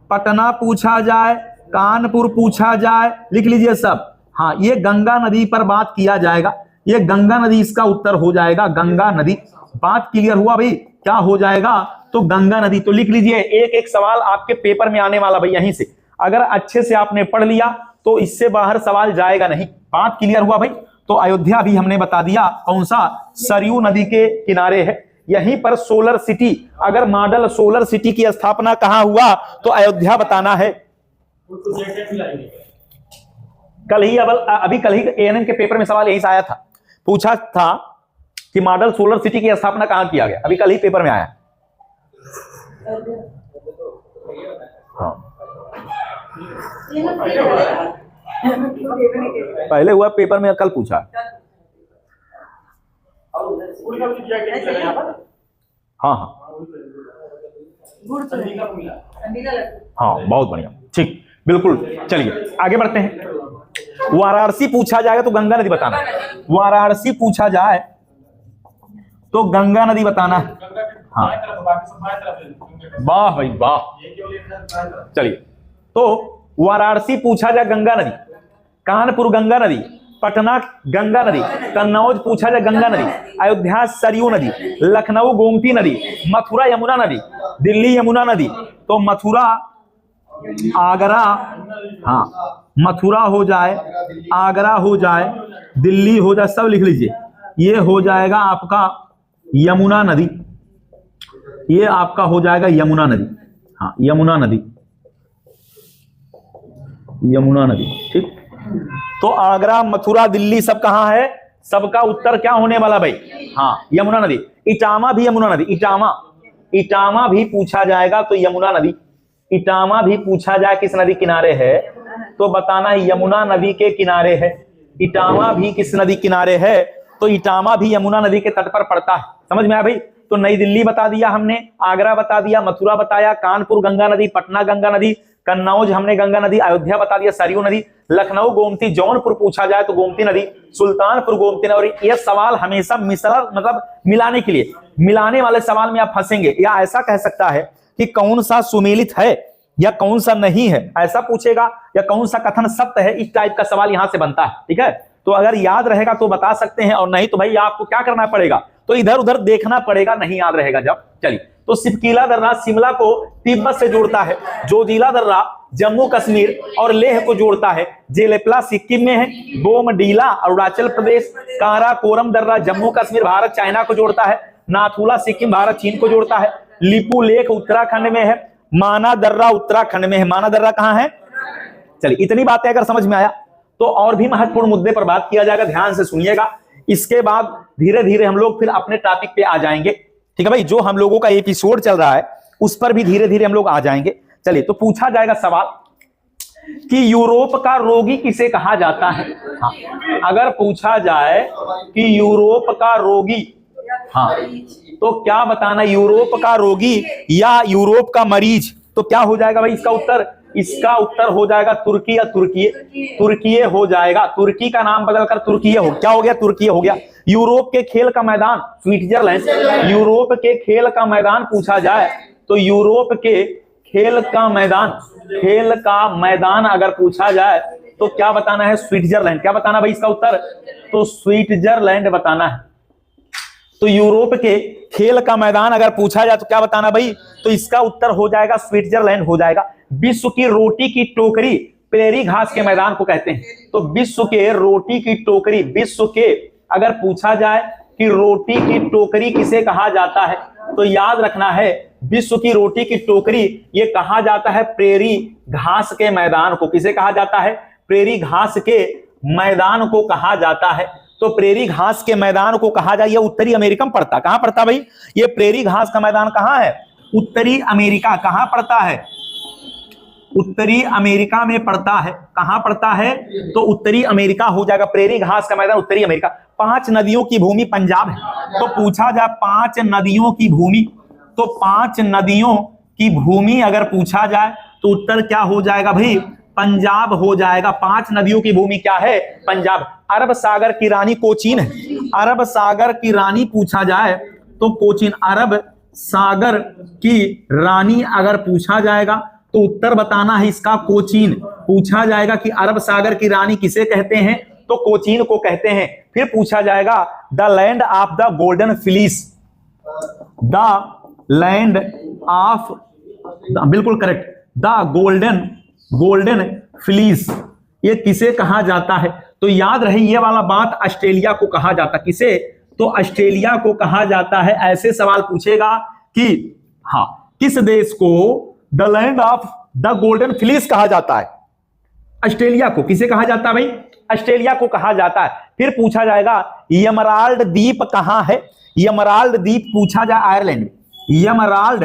पटना पूछा जाए, कानपुर पूछा जाए, लिख लीजिए सब। हाँ ये गंगा नदी पर बात किया जाएगा, ये गंगा नदी इसका उत्तर हो जाएगा, गंगा नदी। बात क्लियर हुआ भाई, क्या हो जाएगा, तो गंगा नदी। तो लिख लीजिए, एक एक सवाल आपके पेपर में आने वाला भाई यहीं से। अगर अच्छे से आपने पढ़ लिया तो इससे बाहर सवाल जाएगा नहीं। बात क्लियर हुआ भाई। तो अयोध्या भी हमने बता दिया कौन सा, सरयू नदी के किनारे है। यहीं पर सोलर सिटी, अगर मॉडल सोलर सिटी की स्थापना कहां हुआ तो अयोध्या बताना है। कल ही अभी कल ही एएनएम के पेपर में सवाल यही से आया था, पूछा था कि मॉडल सोलर सिटी की स्थापना कहां किया गया, अभी कल ही पेपर में आया। हाँ पहले हुआ पेपर में, कल पूछा। हाँ हाँ हाँ बहुत बढ़िया, ठीक बिल्कुल। चलिए आगे बढ़ते हैं। वाराणसी पूछा जाएगा तो गंगा नदी बताना है। वाराणसी पूछा जाए तो गंगा नदी बताना है। हाँ वाह भाई वाह। चलिए, तो वाराणसी पूछा जाए गंगा नदी, कानपुर गंगा नदी, पटना गंगा नदी, कन्नौज पूछा जाए गंगा नदी, अयोध्या सरयू नदी, लखनऊ गोमती नदी, मथुरा यमुना नदी, दिल्ली यमुना नदी। तो मथुरा, आगरा, हाँ मथुरा हो जाए, आगरा हो जाए, दिल्ली हो जाए, सब लिख लीजिए। ये हो जाएगा आपका यमुना नदी, ये आपका हो जाएगा यमुना नदी। हाँ यमुना नदी, यमुना नदी, ठीक। तो आगरा, मथुरा, दिल्ली सब कहां है, सबका उत्तर क्या होने वाला भाई, हाँ यमुना नदी। इटामा भी यमुना नदी, इटामा, इटामा भी पूछा जाएगा तो यमुना नदी। इटामा भी पूछा जाए किस नदी किनारे है तो बताना है यमुना नदी के किनारे है। इटामा भी किस नदी किनारे है, तो इटामा भी यमुना नदी के तट पर पड़ता है। समझ में आया भाई। तो नई दिल्ली बता दिया हमने, आगरा बता दिया, मथुरा बताया, कानपुर गंगा नदी, पटना गंगा नदी, कन्नौज हमने गंगा नदी, अयोध्या बता दिया सरयू नदी, लखनऊ गोमती, जौनपुर पूछा जाए तो गोमती नदी, सुल्तानपुर गोमती नदी। और ये सवाल हमेशा मिश्रण मतलब मिलाने के लिए, मिलाने वाले सवाल में आप फंसेंगे। या ऐसा कह सकता है कि कौन सा सुमेलित है या कौन सा नहीं है, ऐसा पूछेगा, या कौन सा कथन सत्य है, इस टाइप का सवाल यहां से बनता है। ठीक है, तो अगर याद रहेगा तो बता सकते हैं, और नहीं तो भाई आपको क्या करना पड़ेगा, तो इधर उधर देखना पड़ेगा, नहीं याद रहेगा जब। चलिए तो सिपकीला दर्रा शिमला को तिब्बत से जोड़ता है, जोजिला दर्रा जम्मू कश्मीर और लेह को जोड़ता है, जेलेपला सिक्किम में है, बोमडीला अरुणाचल प्रदेश, काराकोरम दर्रा जम्मू कश्मीर भारत चाइना को जोड़ता है, नाथुला सिक्किम भारत चीन को जोड़ता है, लिपू लेक उत्तराखंड में है, माना दर्रा उत्तराखंड में है। माना दर्रा कहां है? चलिए इतनी बातें अगर समझ में आया तो और भी महत्वपूर्ण मुद्दे पर बात किया जाएगा, ध्यान से सुनिएगा। इसके बाद धीरे धीरे हम लोग फिर अपने टॉपिक पे आ जाएंगे, ठीक है भाई। जो हम लोगों का एपिसोड चल रहा है उस पर भी धीरे धीरे हम लोग आ जाएंगे। चलिए तो पूछा जाएगा सवाल कि यूरोप का रोगी किसे कहा जाता है। हाँ, अगर पूछा जाए कि यूरोप का रोगी, हाँ, तो क्या बताना, यूरोप का रोगी या यूरोप का मरीज, तो क्या हो जाएगा भाई इसका उत्तर? इसका उत्तर हो जाएगा तुर्की या तुर्कीय, तुर्कीय हो जाएगा। तुर्की का नाम बदलकर तुर्कीय हो, क्या हो गया? तुर्कीय हो गया। यूरोप के खेल का मैदान स्विट्जरलैंड। यूरोप के खेल का मैदान पूछा जाए तो यूरोप के खेल का मैदान अगर पूछा जाए तो क्या बताना है? स्विट्जरलैंड। क्या बताना भाई इसका उत्तर? तो स्विट्जरलैंड बताना है। तो यूरोप के खेल का मैदान अगर पूछा जाए तो क्या बताना भाई? तो इसका उत्तर हो जाएगा स्विट्जरलैंड हो जाएगा। विश्व की रोटी की टोकरी प्रेरी घास के मैदान को कहते हैं। तो विश्व के रोटी की टोकरी, विश्व के अगर पूछा जाए कि रोटी की टोकरी किसे कहा जाता है तो याद रखना है विश्व की रोटी की टोकरी ये कहा जाता है प्रेरी घास के मैदान को। किसे कहा जाता है? प्रेरी घास के मैदान को कहा जाता है। तो प्रेरी घास के मैदान को कहा जाए, ये उत्तरी अमेरिका में पड़ता। कहां पड़ता भाई? ये प्रेरी घास का मैदान कहां है? उत्तरी अमेरिका। कहां पड़ता है? उत्तरी अमेरिका में पड़ता है। कहां पड़ता है? तो उत्तरी अमेरिका हो जाएगा। प्रेरी घास का मैदान उत्तरी अमेरिका। 5 नदियों की भूमि पंजाब है। तो पूछा जाए 5 नदियों की भूमि, तो 5 नदियों की भूमि अगर पूछा जाए तो उत्तर क्या हो जाएगा भाई? पंजाब हो जाएगा। 5 नदियों की भूमि क्या है? पंजाब। अरब सागर की रानी कोचीन है। अरब सागर की रानी पूछा जाए तो कोचीन। अरब सागर की रानी अगर पूछा जाएगा तो उत्तर बताना है इसका कोचीन। पूछा जाएगा कि अरब सागर की रानी किसे कहते हैं तो कोचीन को कहते हैं। फिर पूछा जाएगा the land of the golden fleece. The land of, बिल्कुल करेक्ट, द गोल्डन फ्लीस ये किसे कहा जाता है? तो याद रहे ये वाला बात, ऑस्ट्रेलिया को कहा जाता। किसे? तो ऑस्ट्रेलिया को कहा जाता है। ऐसे सवाल पूछेगा कि हाँ किस देश को the land of the golden fleece कहा जाता है? ऑस्ट्रेलिया को। किसे कहा जाता है भाई? ऑस्ट्रेलिया को कहा जाता है। फिर पूछा जाएगा यमराल्ड द्वीप कहां है? यमराल्ड द्वीप पूछा जाए आयरलैंड। यमराल्ड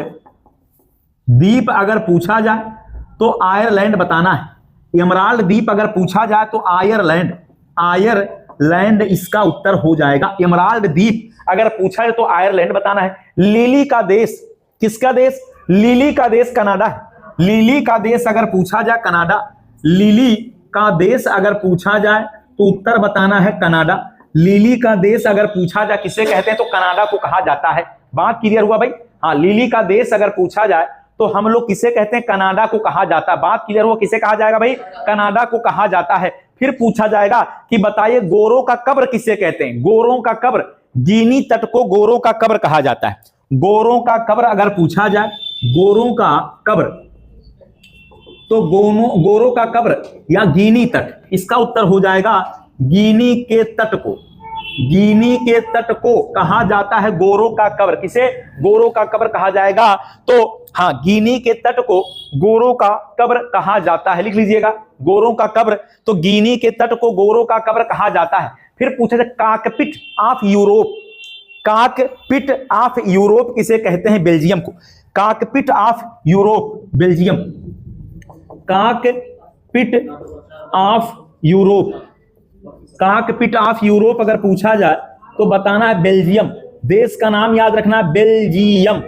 द्वीप अगर पूछा जाए तो आयरलैंड बताना है। यमराल्ड द्वीप अगर पूछा जाए तो आयरलैंड, आयरलैंड इसका उत्तर हो जाएगा। यमराल्ड द्वीप अगर पूछा जाए तो आयरलैंड बताना है। लिली का देश, किसका देश? लिली का देश कनाडा है। लिली का देश अगर पूछा जाए कनाडा। लिली का देश अगर पूछा जाए तो उत्तर बताना है कनाडा। लिली का देश अगर पूछा जाए किसे कहते हैं तो कनाडा को कहा जाता है। बात क्लियर हुआ भाई? हाँ, लिली का देश अगर पूछा जाए तो हम लोग किसे कहते हैं? कनाडा को कहा जाता है। बात क्लियर हुआ? किसे कहा जाएगा भाई? कनाडा को कहा जाता है। फिर पूछा जाएगा कि बताइए गोरों का कब्र किसे कहते हैं? गोरों का कब्र, गिनी तट को गोरों का कब्र कहा जाता है। गोरों का कब्र अगर पूछा जाए, गोरों का कब्र, तो गोरों का कब्र या गिनी तट, इसका उत्तर हो जाएगा गिनी के तट को। गिनी के तट को कहा जाता है गोरों का कब्र। किसे? गोरों का कब्र कहा जाएगा। तो हाँ, गिनी के तट को गोरों का कब्र कहा जाता है। लिख लीजिएगा गोरों का कब्र, तो गिनी के तट को गोरों का कब्र कहा जाता है। फिर पूछा जाए cockpit of Europe. Cockpit of Europe किसे कहते हैं? बेल्जियम को। Cockpit of Europe, Belgium. Cockpit of Europe, cockpit of Europe अगर पूछा जाए तो बताना है बेल्जियम। देश का नाम याद रखना है बेल्जियम।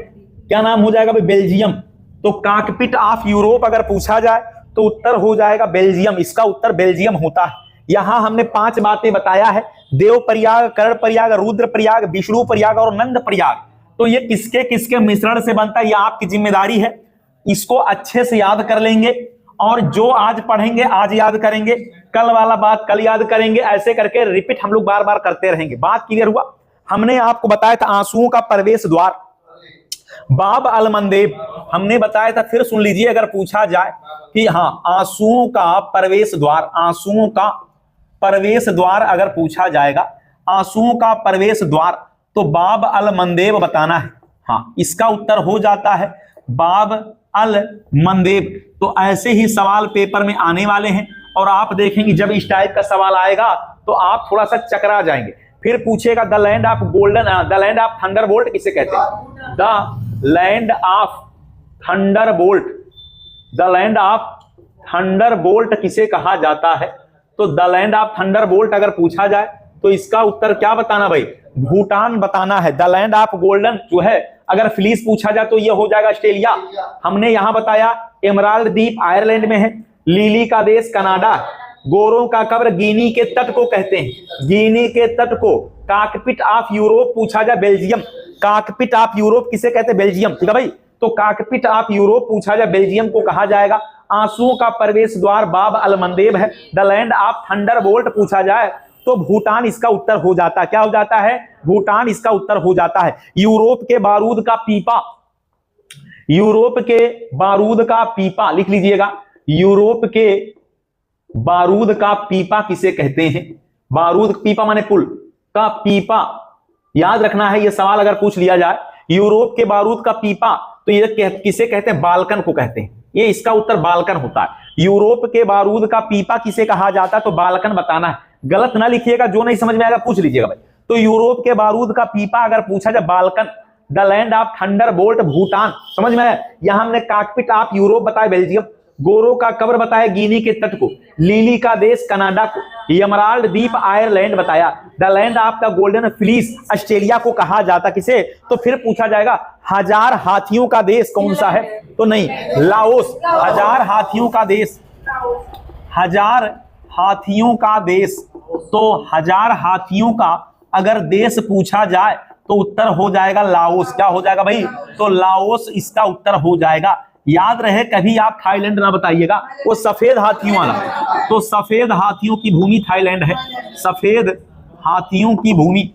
क्या नाम हो जाएगा भाई? बेल्जियम। तो कॉकपिट ऑफ यूरोप अगर पूछा जाए तो उत्तर हो जाएगा बेल्जियम। इसका उत्तर बेल्जियम होता है। यहां हमने 5 बातें बताया है, देव प्रयाग, कर्ण प्रयाग, रुद्र प्रयाग, विष्णु प्रयाग और नंद प्रयाग। तो ये किसके किसके मिश्रण से बनता है, ये आपकी जिम्मेदारी है। इसको अच्छे से याद कर लेंगे और जो आज पढ़ेंगे आज याद करेंगे, कल वाला बात कल याद करेंगे। ऐसे करके रिपीट हम लोग बार बार करते रहेंगे। बात क्लियर हुआ? हमने आपको बताया था आंसुओं का प्रवेश द्वार। बाब अल मंदेब हमने बताया था, फिर सुन लीजिए अगर पूछा जाए कि हाँ आंसुओं का प्रवेश द्वार, आंसुओं का प्रवेश द्वार अगर पूछा जाएगा, आंसुओं का प्रवेश द्वार, तो बाब अल मंदेब बताना है। हाँ इसका उत्तर हो जाता है बाब अल मंदेब। तो ऐसे ही सवाल पेपर में आने वाले हैं और आप देखेंगे जब इस टाइप का सवाल आएगा तो आप थोड़ा सा चकरा जाएंगे। फिर पूछेगा the land of golden, the land of Thunderbolt किसे कहते हैं? The land of Thunderbolt, the land of Thunderbolt किसे कहा जाता है? तो द लैंड ऑफ थंडरबोल्ट अगर पूछा जाए तो इसका उत्तर क्या बताना भाई? भूटान बताना है। द लैंड ऑफ गोल्डन जो है अगर फ्लीस पूछा जाए तो ये हो जाएगा ऑस्ट्रेलिया। हमने यहां बताया एमराल्ड द्वीप आयरलैंड में है, लिली का देश कनाडा, गोरों का कब्र गिनी के तट को कहते हैं, गिनी के तट को। कॉकपिट ऑफ यूरोप पूछा जाए बेल्जियम, कॉकपिट ऑफ यूरोप किसे कहते हैं? बेल्जियम, ठीक है भाई। तो कॉकपिट ऑफ यूरोप पूछा जाए बेल्जियम को कहा जाएगा। आंसुओं का प्रवेश द्वार बाब अल मंदेब है। द लैंड ऑफ थंडरबोल्ट पूछा जाए तो भूटान इसका उत्तर हो जाता है। क्या हो जाता है? भूटान इसका उत्तर हो जाता है। यूरोप के बारूद का पीपा, यूरोप के बारूद का पीपा लिख लीजिएगा, यूरोप के बारूद का पीपा किसे कहते हैं? बारूद पीपा माने पुल का पीपा, याद रखना है ये सवाल अगर पूछ लिया जाए। यूरोप के बारूद का पीपा तो ये किसे कहते हैं? बाल्कन को कहते हैं। ये इसका उत्तर बाल्कन होता है। यूरोप के बारूद का पीपा किसे कहा जाता है? तो बाल्कन बताना है। गलत ना लिखिएगा, जो नहीं समझ में आएगा पूछ लीजिएगा भाई। तो यूरोप के बारूद का पीपा अगर पूछा जाए Balkan. The land of Thunderbolt Bhutan, समझ में आया? यहां हमने कॉकपिट ऑफ यूरोप बताया बेल्जियम, गोरों का कब्र बताया गिनी के तट को, लिली का देश कनाडा को, एमराल्ड द्वीप आयरलैंड बताया, the land of the golden fleece Australia को कहा जाता किसे? तो फिर पूछा जाएगा हजार हाथियों का देश कौन सा है? तो नहीं, लाओस। हजार हाथियों का देश, हजार हाथियों का देश, तो हजार हाथियों का अगर देश पूछा जाए तो उत्तर हो जाएगा लाओस। क्या हो जाएगा भाई? तो लाओस इसका उत्तर हो जाएगा। याद रहे कभी आप थाईलैंड ना बताइएगा, वो सफेद हाथियों वाला। तो सफेद हाथियों की भूमि थाईलैंड है, सफेद हाथियों की भूमि।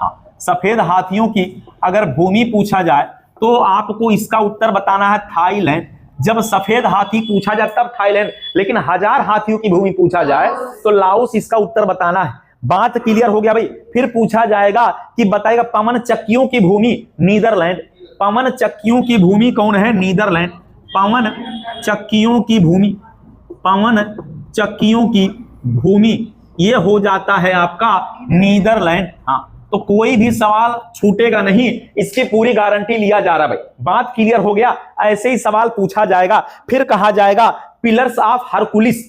हाँ, सफेद हाथियों की अगर भूमि पूछा जाए तो आपको इसका उत्तर बताना है थाईलैंड। जब सफेद हाथी पूछा जाए तब थाईलैंड, लेकिन हजार हाथियों की भूमि पूछा जाए तो लाओस इसका उत्तर बताना है। बात क्लियर हो गया भाई। फिर पूछा जाएगा कि बताएगा पवन चक्कियों की भूमि नीदरलैंड, पवन चक्कियों की भूमि कौन है? नीदरलैंड। पवन चक्कियों की भूमि, पवन चक्कियों की भूमि ये हो जाता है आपका नीदरलैंड। हाँ, तो कोई भी सवाल छूटेगा नहीं, इसकी पूरी गारंटी लिया जा रहा है भाई। बात क्लियर हो गया। ऐसे ही सवाल पूछा जाएगा। फिर कहा जाएगा पिलर्स ऑफ हरकुलिस।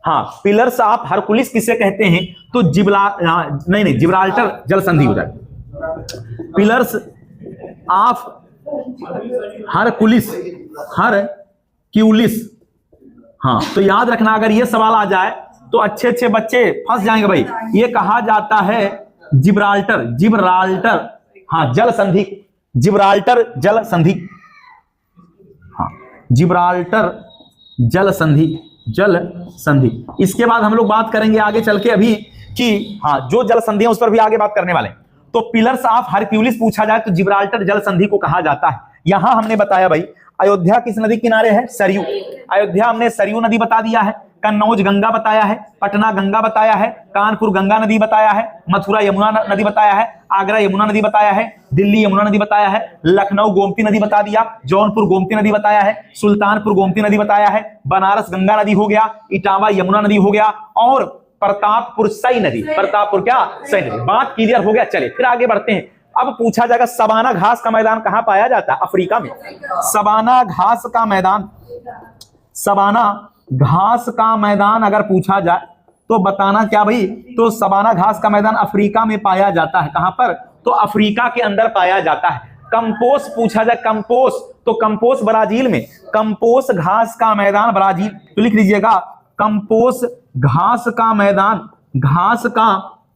हाँ, पिलर्स ऑफ हरकुलिस किसे कहते हैं? तो जिब्राल्टर जल संधि हो जाएगा। Pillars of Hercules, Hercules. हाँ, तो याद रखना अगर ये सवाल आ जाए तो अच्छे अच्छे बच्चे फंस जाएंगे भाई। ये कहा जाता है जिब्राल्टर, जिब्राल्टर, हाँ जल संधि, जिब्राल्टर जल संधि। हाँ, जिब्राल्टर जल संधि, जल संधि। इसके बाद हम लोग बात करेंगे आगे चल के अभी कि हाँ जो जल संधि है उस पर भी आगे बात करने वाले हैं। तो पिलर्स ऑफ हरक्यूलिस पूछा जाए तो जिब्राल्टर जल संधि को कहा जाता है। यहां हमने बताया भाई अयोध्या किस नदी किनारे है? सरयू। अयोध्या हमने सरयू नदी बता दिया है, कन्नौज गंगा बताया है, पटना गंगा बताया है, कानपुर गंगा नदी बताया है, मथुरा यमुना नदी बताया है, आगरा यमुना नदी बताया है, दिल्ली यमुना नदी बताया है, लखनऊ गोमती नदी बता दिया, जौनपुर गोमती नदी बताया है, सुल्तानपुर गोमती नदी बताया है, बनारस गंगा नदी हो गया, इटावा यमुना नदी हो गया और प्रतापपुर सई नदी, प्रतापपुर क्या? सई नदी। बात क्लियर हो गया। चलिए फिर आगे बढ़ते हैं। अब पूछा जाएगा सवाना घास का मैदान कहां पाया जाता है? अफ्रीका में। सवाना घास का मैदान, सवाना घास का मैदान अगर पूछा जाए तो बताना क्या भाई? तो सवाना घास का मैदान अफ्रीका में पाया जाता है। कहां पर? तो अफ्रीका के अंदर पाया जाता है। कंपोस पूछा जाए, कंपोस, तो कंपोस ब्राजील में, कंपोस घास का मैदान ब्राजील। तो लिख लीजिएगा कंपोस घास का मैदान, घास का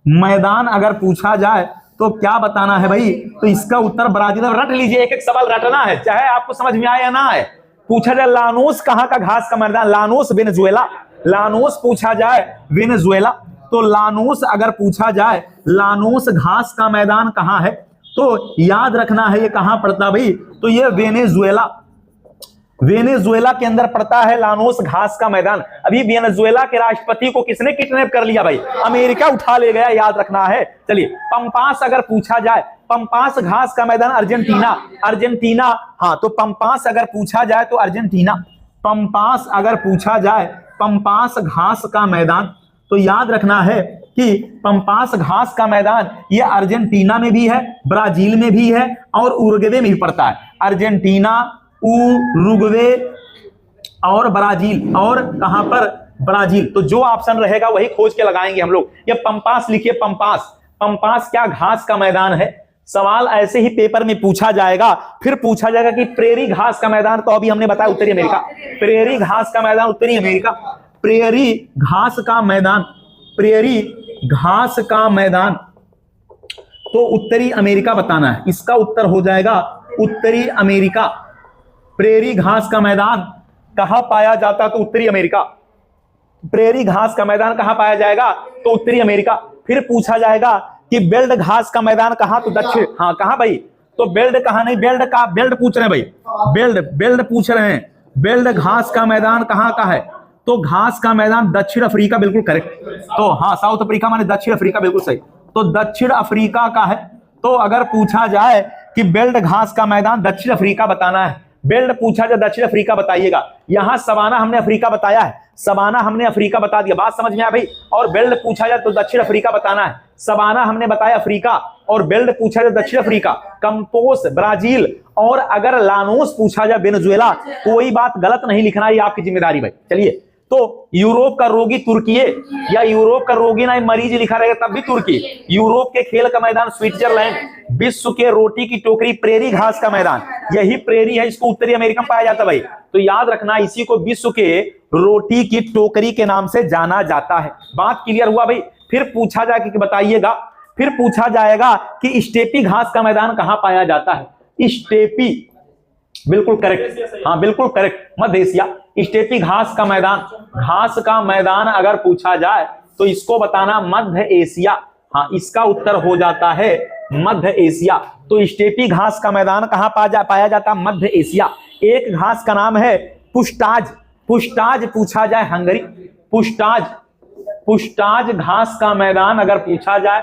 मैदान अगर पूछा जाए तो क्या बताना है भाई? तो इसका उत्तर ब्राजील। रट लीजिए, एक एक सवाल रटना है, चाहे आपको समझ में आए या ना आए। पूछा जाए लानोस कहां का घास का मैदान? Llanos Venezuela. लानोस पूछा जाए वेनेजुएला, तो लानोस अगर पूछा जाए लानोस घास का मैदान कहां है? तो याद रखना है ये कहां पड़ता भाई, तो ये वेनेजुएला, वेनेजुएला के अंदर पड़ता है लानोस घास का मैदान। अभी वेनेजुएला के राष्ट्रपति को किसने किडनैप कर लिया भाई, अमेरिका उठा ले गया, याद रखना है। चलिए पंपास अगर पूछा जाए, पंपास घास का मैदान अर्जेंटीना, अर्जेंटीना, हाँ तो पंपास अगर पूछा जाए तो अर्जेंटीना, पंपास अगर पूछा जाए, पंपास घास का मैदान, तो याद रखना है कि पंपास घास का मैदान ये अर्जेंटीना में भी है, ब्राजील में भी है और उरुग्वे में भी पड़ता है। अर्जेंटीना, उरुग्वे और ब्राजील, और कहां पर, ब्राजील। तो जो ऑप्शन रहेगा वही खोज के लगाएंगे हम लोग। ये पंपास लिखिए, पंपास, पंपास क्या घास का मैदान है। सवाल ऐसे ही पेपर में पूछा जाएगा। फिर पूछा जाएगा कि प्रेरी घास का मैदान, तो अभी हमने बताया उत्तरी अमेरिका, प्रेरी घास का मैदान उत्तरी अमेरिका, प्रेरी घास का मैदान, प्रेरी घास का मैदान तो उत्तरी अमेरिका बताना है। इसका उत्तर हो जाएगा उत्तरी अमेरिका। प्रेरी घास का मैदान कहां पाया जाता, तो उत्तरी अमेरिका। प्रेरी घास का मैदान कहां पाया जाएगा, तो उत्तरी अमेरिका। फिर पूछा जाएगा कि बेल्ट घास का मैदान कहां, तो दक्षिण, हाँ कहां भाई, तो बेल्ट कहां, नहीं बेल्ट का, बेल्ट पूछ रहे हैं भाई, बेल्ट, बेल्ट पूछ रहे हैं, बेल्ट घास का मैदान कहां का है, तो घास का मैदान दक्षिण अफ्रीका, बिल्कुल करेक्ट। तो हाँ साउथ अफ्रीका माने दक्षिण अफ्रीका, बिल्कुल सही, तो दक्षिण अफ्रीका का है। तो अगर पूछा जाए कि बेल्ट घास का मैदान दक्षिण अफ्रीका बताना है, बेल्ट पूछा जाए दक्षिण अफ्रीका बताइएगा। यहां सवाना हमने अफ्रीका बताया है, सवाना हमने अफ्रीका बता दिया, बात समझ में आया भाई। और बेल्ट पूछा जाए तो दक्षिण अफ्रीका बताना है, सवाना हमने बताया अफ्रीका, और बेल्ट पूछा जाए दक्षिण अफ्रीका, कंपोस ब्राजील, और अगर लानोस पूछा जाए वेनेजुएला। कोई बात गलत नहीं लिखना, ये आपकी जिम्मेदारी भाई। चलिए, तो यूरोप का रोगी तुर्की, या यूरोप का रोगी ना मरीज लिखा रहेगा तब भी तुर्की। यूरोप के खेल का मैदान स्विट्जरलैंड, विश्व के रोटी की टोकरी प्रेरी घास का मैदान, यही प्रेरी है, इसको उत्तरी अमेरिका में पाया जाता है भाई। तो याद रखना इसी को विश्व के रोटी की टोकरी के नाम से जाना जाता है। बात क्लियर हुआ भाई। फिर पूछा जाए कि बताइएगा, फिर पूछा जाएगा कि स्टेपी घास का मैदान कहां पाया जाता है। स्टेपी, बिल्कुल करेक्ट, हाँ बिल्कुल करेक्ट, मध्य एशिया। स्टेपी घास का मैदान, घास का मैदान अगर पूछा जाए तो इसको बताना मध्य एशिया। हाँ इसका उत्तर हो जाता है मध्य एशिया। तो स्टेपी घास का मैदान कहां पाया जाता, मध्य एशिया। एक घास का नाम है पुष्टाज, पुष्टाज पूछा जाए हंगरी, पुष्टाज, पुष्टाज घास का मैदान अगर पूछा जाए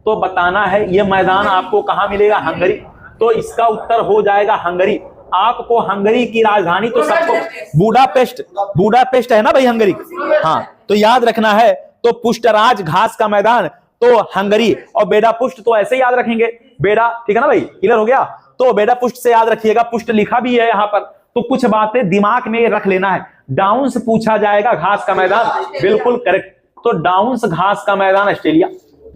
तो बताना है ये मैदान आपको कहां मिलेगा, हंगरी। तो इसका उत्तर हो जाएगा हंगरी। आपको हंगरी की राजधानी तो सबको बुडापेस्ट, बुडापेस्ट है ना भाई हंगरी, हाँ तो याद रखना है। तो पुष्टराज घास का मैदान तो हंगरी, और बेडा पुष्ट तो ऐसे याद रखेंगे, बेडा, ठीक है ना भाई, क्लियर हो गया। तो बेडा पुष्ट से याद रखिएगा, पुष्ट लिखा भी है यहां पर, तो कुछ बातें दिमाग में रख लेना है। डाउन्स पूछा जाएगा घास का मैदान, बिल्कुल करेक्ट। तो डाउन्स घास का मैदान ऑस्ट्रेलिया,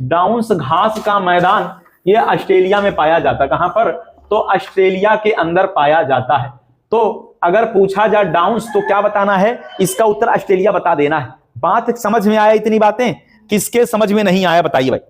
डाउन्स घास का मैदान ये ऑस्ट्रेलिया में पाया जाता है। कहां पर, तो ऑस्ट्रेलिया के अंदर पाया जाता है। तो अगर पूछा जाए डाउन्स तो क्या बताना है, इसका उत्तर ऑस्ट्रेलिया बता देना है। बात समझ में आया, इतनी बातें किसके समझ में नहीं आया बताइए भाई।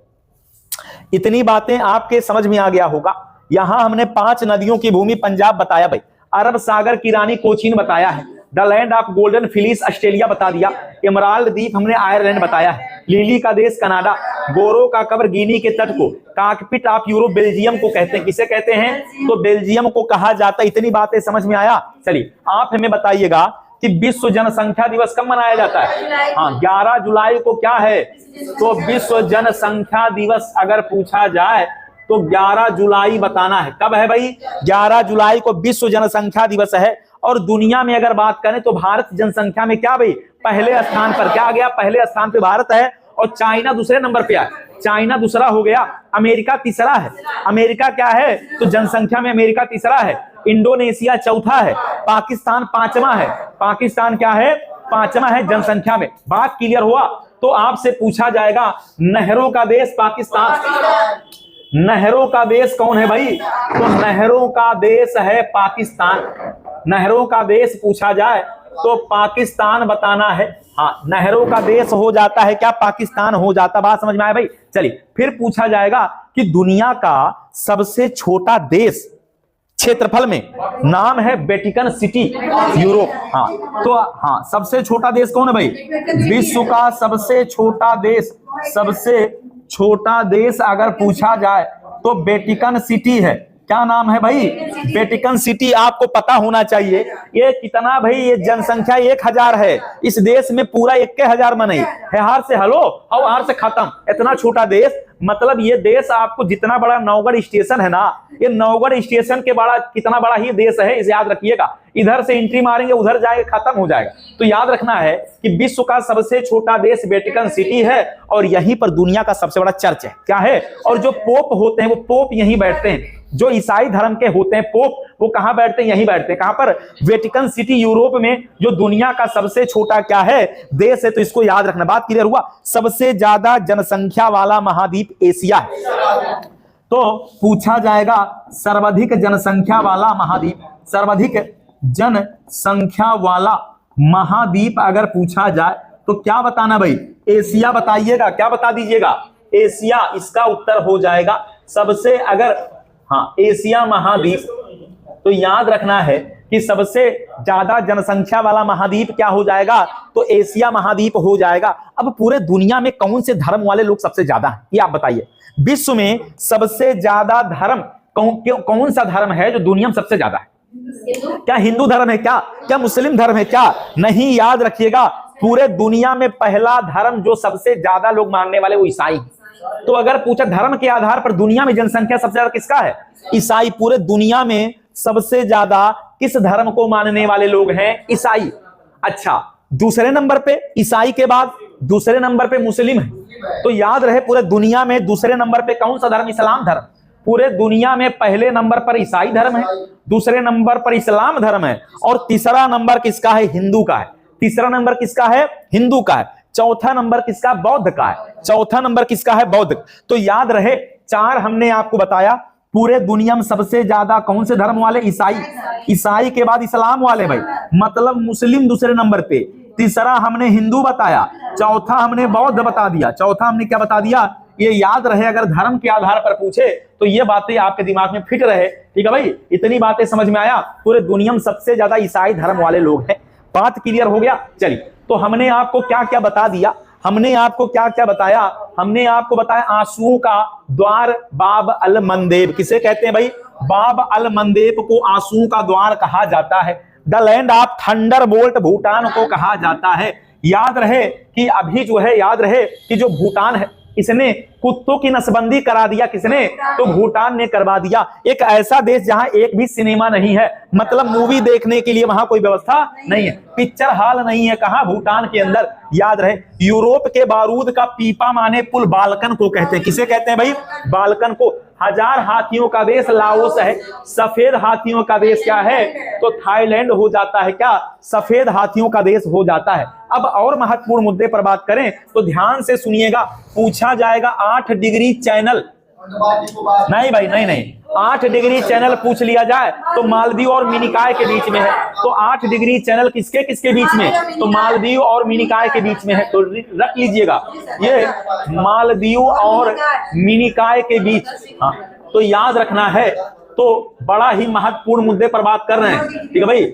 इतनी बातें आपके समझ में आ गया होगा। यहां हमने 5 नदियों की भूमि पंजाब बताया भाई, अरब सागर की रानी कोचीन बताया है, the land of golden Phyllis Australia बता दिया, इमराल्ड द्वीप हमने आयरलैंड बताया है, लिली का देश कनाडा, गोरो का कब्र गिनी के तट को, कॉकपिट ऑफ यूरोप बेल्जियम को कहते हैं। किसे कहते हैं, तो बेल्जियम को कहा जाता है। इतनी बातें समझ में आया। चलिए आप हमें बताइएगा कि विश्व जनसंख्या दिवस कब मनाया जाता है। हाँ 11 जुलाई को क्या है, तो विश्व जनसंख्या दिवस अगर पूछा जाए तो 11 जुलाई बताना है। कब है भाई, 11 जुलाई को विश्व जनसंख्या दिवस है। और दुनिया में अगर बात करें तो भारत जनसंख्या में क्या भाई, पहले स्थान पर क्या आ गया, पहले स्थान पे भारत है, और चाइना दूसरे नंबर पे है। चाइना दूसरा हो गया, अमेरिका तीसरा है। अमेरिका क्या है, तो जनसंख्या में अमेरिका तीसरा है, इंडोनेशिया चौथा है, पाकिस्तान 5वां है। पाकिस्तान क्या है, 5वां है जनसंख्या में। बात क्लियर हुआ। तो आपसे पूछा जाएगा नहरों का देश पाकिस्तान, नहरों का देश कौन है भाई, तो नहरों का देश है पाकिस्तान। नहरों का देश पूछा जाए तो पाकिस्तान बताना है। हाँ नहरों का देश हो जाता है क्या, पाकिस्तान हो जाता। बात समझ में आया भाई। चलिए फिर पूछा जाएगा कि दुनिया का सबसे छोटा देश क्षेत्रफल में, नाम है वेटिकन सिटी, यूरोप। हाँ तो हाँ सबसे छोटा देश कौन है भाई, विश्व का सबसे छोटा देश, सबसे छोटा देश अगर पूछा जाए तो वेटिकन सिटी है। क्या नाम है भाई? Vatican city. आपको पता होना चाहिए ये कितना भाई, ये जनसंख्या 1000 है। इस देश में पूरा 1000 में नहीं है, हार से हलो और हार से खत्म। इतना छोटा देश, मतलब ये देश आपको जितना बड़ा नौगढ़ स्टेशन है ना, ये नौगढ़ स्टेशन के बड़ा कितना बड़ा ही देश है, इसे याद रखिएगा। इधर से एंट्री मारेंगे उधर जाएगा, खत्म हो जाएगा। तो याद रखना है कि विश्व का सबसे छोटा देश वेटिकन सिटी है और यहीं पर दुनिया का सबसे बड़ा चर्च है। क्या है? और जो पोप होते हैं वो पोप यहीं बैठते हैं। जो ईसाई धर्म के होते हैं पोप, वो कहां बैठते हैं? यहीं बैठते हैं। कहां पर? वेटिकन सिटी, यूरोप में, जो दुनिया का सबसे छोटा क्या है? देश है। तो इसको याद रखना। बात क्लियर हुआ? सबसे ज्यादा जनसंख्या वाला महाद्वीप एशिया है। तो पूछा जाएगा सर्वाधिक जनसंख्या वाला महाद्वीप, सर्वाधिक जनसंख्या वाला महाद्वीप अगर पूछा जाए तो क्या बताना भाई? एशिया बताइएगा। क्या बता दीजिएगा? एशिया। इसका उत्तर हो जाएगा सबसे, अगर हाँ एशिया महाद्वीप। तो याद रखना है कि सबसे ज्यादा जनसंख्या वाला महाद्वीप क्या हो जाएगा? तो एशिया महाद्वीप हो जाएगा। अब पूरे दुनिया में कौन से धर्म वाले लोग सबसे ज्यादा हैं, ये आप बताइए। विश्व में सबसे ज्यादा धर्म कौन सा धर्म है जो दुनिया में सबसे ज्यादा है? क्या हिंदू धर्म है? क्या मुस्लिम धर्म है? क्या नहीं? याद रखिएगा, पूरे दुनिया में पहला धर्म जो सबसे ज्यादा लोग मानने वाले वो ईसाई। तो अगर पूछा धर्म के आधार पर दुनिया में जनसंख्या सबसे ज्यादा किसका है? ईसाई। पूरे दुनिया में सबसे ज्यादा किस धर्म को मानने वाले लोग हैं? ईसाई। अच्छा, दूसरे नंबर पे ईसाई के बाद दूसरे नंबर पे मुस्लिम है। तो याद रहे पूरे दुनिया में दूसरे नंबर पे कौन सा धर्म? इस्लाम धर्म। पूरे दुनिया में पहले नंबर पर ईसाई धर्म है, दूसरे नंबर पर इस्लाम धर्म है और तीसरा नंबर किसका है? हिंदू का है। तीसरा नंबर किसका है? हिंदू का है। चौथा नंबर किसका? बौद्ध का है। चौथा नंबर किसका है? बौद्ध। तो याद रहे 4 हमने आपको बताया। पूरे दुनिया में सबसे ज्यादा कौन से धर्म वाले? ईसाई। ईसाई के बाद इस्लाम वाले भाई, मतलब मुस्लिम दूसरे नंबर पे। तीसरा हमने हिंदू बताया, चौथा हमने बौद्ध बता दिया। चौथा हमने क्या बता दिया? ये याद रहे, अगर धर्म के आधार पर पूछे तो ये बातें आपके दिमाग में फिट रहे। ठीक है भाई, इतनी बातें समझ में आया? पूरे दुनिया में सबसे ज्यादा ईसाई धर्म वाले लोग हैं। बात क्लियर हो गया? चलिए, तो हमने आपको क्या क्या बता दिया, हमने आपको क्या क्या बताया? हमने आपको बताया आंसुओं का द्वार बाब अल मंदेब। किसे कहते हैं भाई? बाब अल मंदेब को आंसुओं का द्वार कहा जाता है। The land of Thunderbolt Bhutan को कहा जाता है। याद रहे कि अभी जो है, याद रहे कि जो भूटान है इसने कुत्तों की नसबंदी करा दिया। किसने? तो भूटान ने करवा दिया। एक ऐसा देश जहां एक भी सिनेमा नहीं है, मतलब मूवी देखने के लिए वहां कोई व्यवस्था नहीं है, पिक्चर हॉल नहीं है। कहां? भूटान के अंदर। याद रहे, यूरोप के बारूद का पीपा माने पुल बाल्कन को कहते हैं। किसे कहते हैं भाई? बाल्कन को। 1000 हाथियों का देश लाओस है। सफेद हाथियों का देश क्या है? तो थाईलैंड हो जाता है। क्या? सफेद हाथियों का देश हो जाता है। अब और महत्वपूर्ण मुद्दे पर बात करें तो ध्यान से सुनिएगा। पूछा जाएगा 8 डिग्री चैनल। नहीं भाई, नहीं 8 डिग्री चैनल पूछ लिया जाए तो मालदीव और मिनिकॉय के बीच में है। तो 8 डिग्री चैनल किसके किसके बीच में? तो मालदीव और मिनिकॉय के बीच में है। तो रख लीजिएगा, ये मालदीव और मिनिकॉय के बीच। हाँ, तो याद रखना है। तो बड़ा ही महत्वपूर्ण मुद्दे पर बात कर रहे हैं। ठीक है भाई,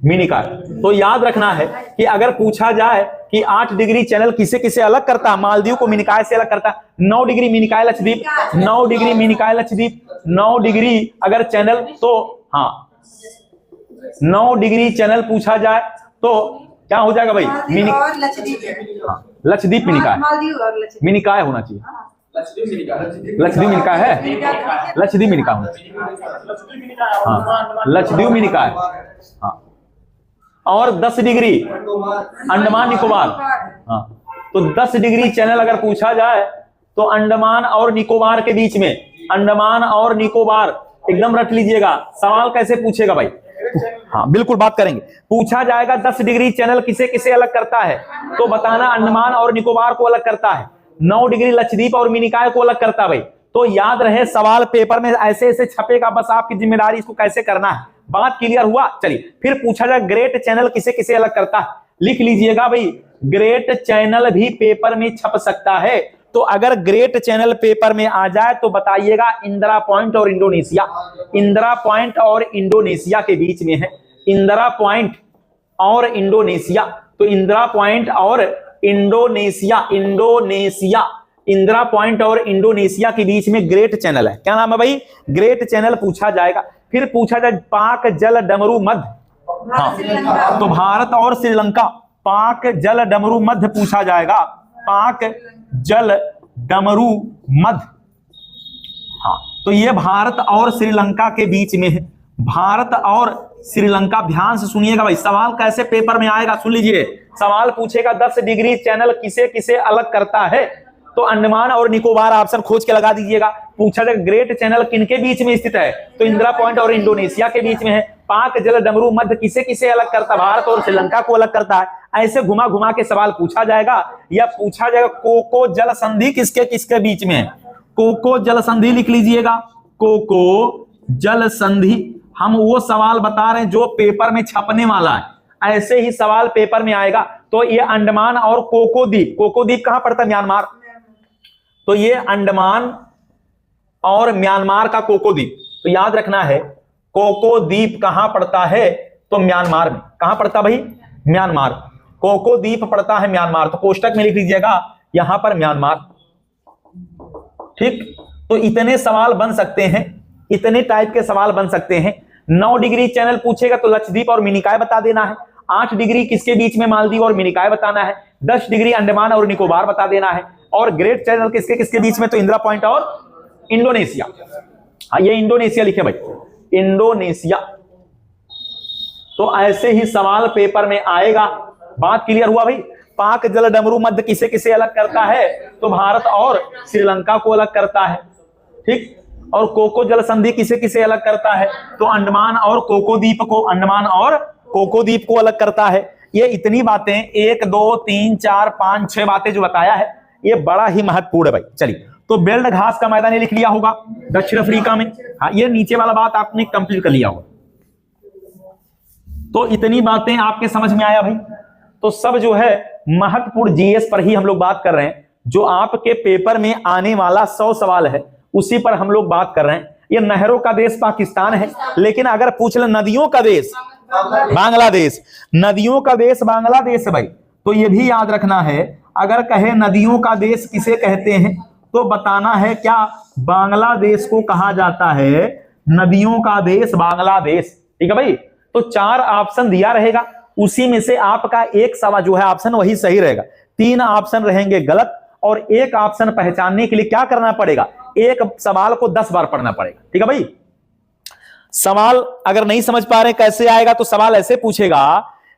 मिनिकॉय। तो याद रखना है कि अगर पूछा जाए कि 8 डिग्री चैनल किसे किसे अलग करता है? मालदीव को मिनिकॉय से अलग करता है। 9 degree Minicoy Lakshadweep, 9 degree Minicoy Lakshadweep, 9 degree अगर चैनल, तो हाँ 9 डिग्री चैनल पूछा जाए तो क्या हो जाएगा भाई? लक्षद्वीप मिनिकॉय, मिनिकॉय होना चाहिए। लक्षद्वीप मिनिकॉय है, लक्षद्वीप मिनिकॉय होना चाहिए। हाँ, लक्षद्वीप मिनिकॉय। हाँ, और 10 डिग्री अंडमान निकोबार। हाँ, तो 10 डिग्री चैनल अगर पूछा जाए तो अंडमान और निकोबार के बीच में, अंडमान और निकोबार एकदम रख लीजिएगा। सवाल कैसे पूछेगा भाई? हाँ बिल्कुल बात करेंगे। पूछा जाएगा 10 डिग्री चैनल किसे किसे अलग करता है? तो बताना अंडमान और निकोबार को अलग करता है। 9 डिग्री लक्षद्वीप और मिनिकॉय को अलग करता है भाई। तो याद रहे, सवाल पेपर में ऐसे ऐसे छपेगा, बस आपकी जिम्मेदारी इसको कैसे करना है। बात क्लियर हुआ? चलिए, फिर पूछा जाए ग्रेट चैनल किसे किसे अलग करता है? लिख लीजिएगा भाई, ग्रेट चैनल भी पेपर में छप सकता है। तो अगर ग्रेट चैनल पेपर में आ जाए तो बताइएगा इंदिरा पॉइंट और इंडोनेशिया। इंदिरा पॉइंट और इंडोनेशिया के बीच में है। इंदिरा पॉइंट और इंडोनेशिया। तो इंदिरा पॉइंट और इंडोनेशिया, इंडोनेशिया इंदिरा पॉइंट और इंडोनेशिया के बीच में ग्रेट चैनल है। क्या नाम है भाई? ग्रेट चैनल पूछा जाएगा। फिर पूछा जाए पाक जल डमरू मध्य, हाँ तो भारत और श्रीलंका, पाक जल डमरू मध्य पूछा जाएगा, पाक जल डमरू मध्य, हाँ तो ये भारत और श्रीलंका के बीच में है, भारत और श्रीलंका। ध्यान से सुनिएगा भाई, सवाल कैसे पेपर में आएगा सुन लीजिए। सवाल पूछेगा 10 डिग्री चैनल किसे किसे अलग करता है, तो अंडमान और निकोबार ऑप्शन खोज के लगा दीजिएगा। पूछा जाएगा ग्रेट चैनल किनके बीच में स्थित है, तो इंदिरा पॉइंट और इंडोनेशिया के बीच में है। पाक जल डमरू मध्य किसे किसे अलग करता है, भारत और श्रीलंका को अलग करता है। ऐसे घुमा घुमा के सवाल पूछा जाएगा। या पूछा जाएगा कोको जल संधि किसके किसके बीच में है, कोको जल संधि लिख लीजिएगा, कोको जल संधि। हम वो सवाल बता रहे हैं जो पेपर में छपने वाला है, ऐसे ही सवाल पेपर में आएगा। तो ये अंडमान और कोको द्वीप, कोको द्वीप कहां पड़ता है? म्यांमार। तो ये अंडमान और म्यांमार का कोको द्वीप, तो याद रखना है कोको द्वीप कहां पड़ता है, तो म्यांमार में। कहां पड़ता भाई? म्यांमार। कोको द्वीप पड़ता है म्यांमार, तो कोष्टक में लिख लीजिएगा यहां पर म्यांमार। ठीक, तो इतने सवाल बन सकते हैं, इतने टाइप के सवाल बन सकते हैं। 9 डिग्री चैनल पूछेगा तो लक्षद्वीप और मिनिकॉय बता देना है। 8 डिग्री किसके बीच में? मालदीव और मिनिकॉय बताना है। 10 डिग्री अंडमान और निकोबार बता देना है। और ग्रेट चैनल किसके किसके बीच में? तो इंदिरा पॉइंट और इंडोनेशिया। हाँ ये इंडोनेशिया लिखे भाई, इंडोनेशिया। तो ऐसे ही सवाल पेपर में आएगा। बात क्लियर हुआ भाई? पाक जल डमरू मध्य किसे किसे अलग करता है, तो भारत और श्रीलंका को अलग करता है। ठीक, और कोको जल संधि किसे किसे अलग करता है, तो अंडमान और कोको द्वीप को, अंडमान और कोको द्वीप को अलग करता है। ये इतनी बातें 1 2 3 4 5 6 बातें जो बताया है, ये बड़ा ही महत्वपूर्ण है भाई। चलिए, तो बेल्ट घास का मैदान ये लिख लिया होगा दक्षिण अफ्रीका में। हाँ ये नीचे वाला बात आपने कंप्लीट कर लिया होगा। तो इतनी बातें आपके समझ में आया भाई? तो सब जो है महत्वपूर्ण जीएस पर ही हम लोग बात कर रहे हैं। जो आपके पेपर में आने वाला 100 सवाल है उसी पर हम लोग बात कर रहे हैं। ये नहरों का देश पाकिस्तान है, लेकिन अगर पूछ ले नदियों का देश बांग्लादेश, नदियों का देश बांग्लादेश है भाई। तो ये भी याद रखना है, अगर कहे नदियों का देश किसे कहते हैं तो बताना है क्या, बांग्लादेश को कहा जाता है नदियों का देश बांग्लादेश। ठीक है भाई? तो 4 ऑप्शन दिया रहेगा, उसी में से आपका एक सवाल जो है ऑप्शन वही सही रहेगा। 3 ऑप्शन रहेंगे गलत, और एक ऑप्शन पहचानने के लिए क्या करना पड़ेगा, एक सवाल को 10 बार पढ़ना पड़ेगा। ठीक है भाई? सवाल अगर नहीं समझ पा रहे कैसे आएगा, तो सवाल ऐसे पूछेगा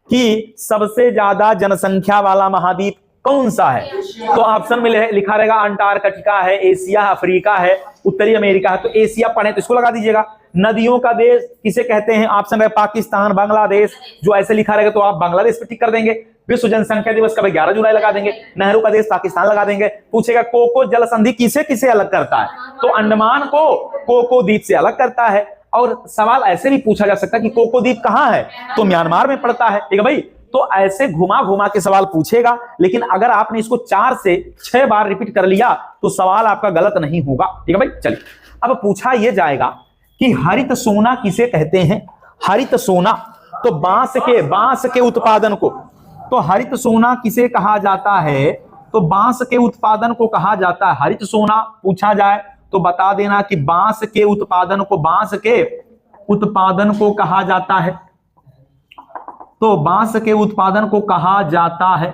कि सबसे ज्यादा जनसंख्या वाला महाद्वीप कौन सा है, तो ऑप्शन में लिखा रहेगा अंटार्कटिका है, एशिया, अफ्रीका है, उत्तरी अमेरिका है। तो एशिया पढ़े तो इसको लगा दीजिएगा। नदियों का देश किसे कहते हैं, ऑप्शन है पाकिस्तान, बांग्लादेश। जो ऐसे लिखा रहेगा तो आप बांग्लादेश पे टिक कर देंगे। विश्व जनसंख्या दिवस कब? 11 जुलाई लगा देंगे। नेहरू का देश पाकिस्तान लगा देंगे। पूछेगा कोको जल संधि किसे किसे अलग करता है, तो अंडमान को कोको द्वीप से अलग करता है। और सवाल ऐसे भी पूछा जा सकता है कि कोको द्वीप कहां है, तो म्यांमार में पड़ता है। ठीक है भाई? तो ऐसे घुमा घुमा के सवाल पूछेगा, लेकिन अगर आपने इसको 4 से 6 बार रिपीट कर लिया तो सवाल आपका गलत नहीं होगा। ठीक है भाई? चलिए, अब पूछा यह जाएगा कि हरित सोना किसे कहते हैं। हरित सोना, तो बांस के उत्पादन को, तो हरित सोना किसे कहा जाता है, तो बांस के उत्पादन को कहा जाता है हरित सोना। पूछा जाए तो बता देना कि बांस के उत्पादन को कहा जाता है, तो बांस के उत्पादन को कहा जाता है।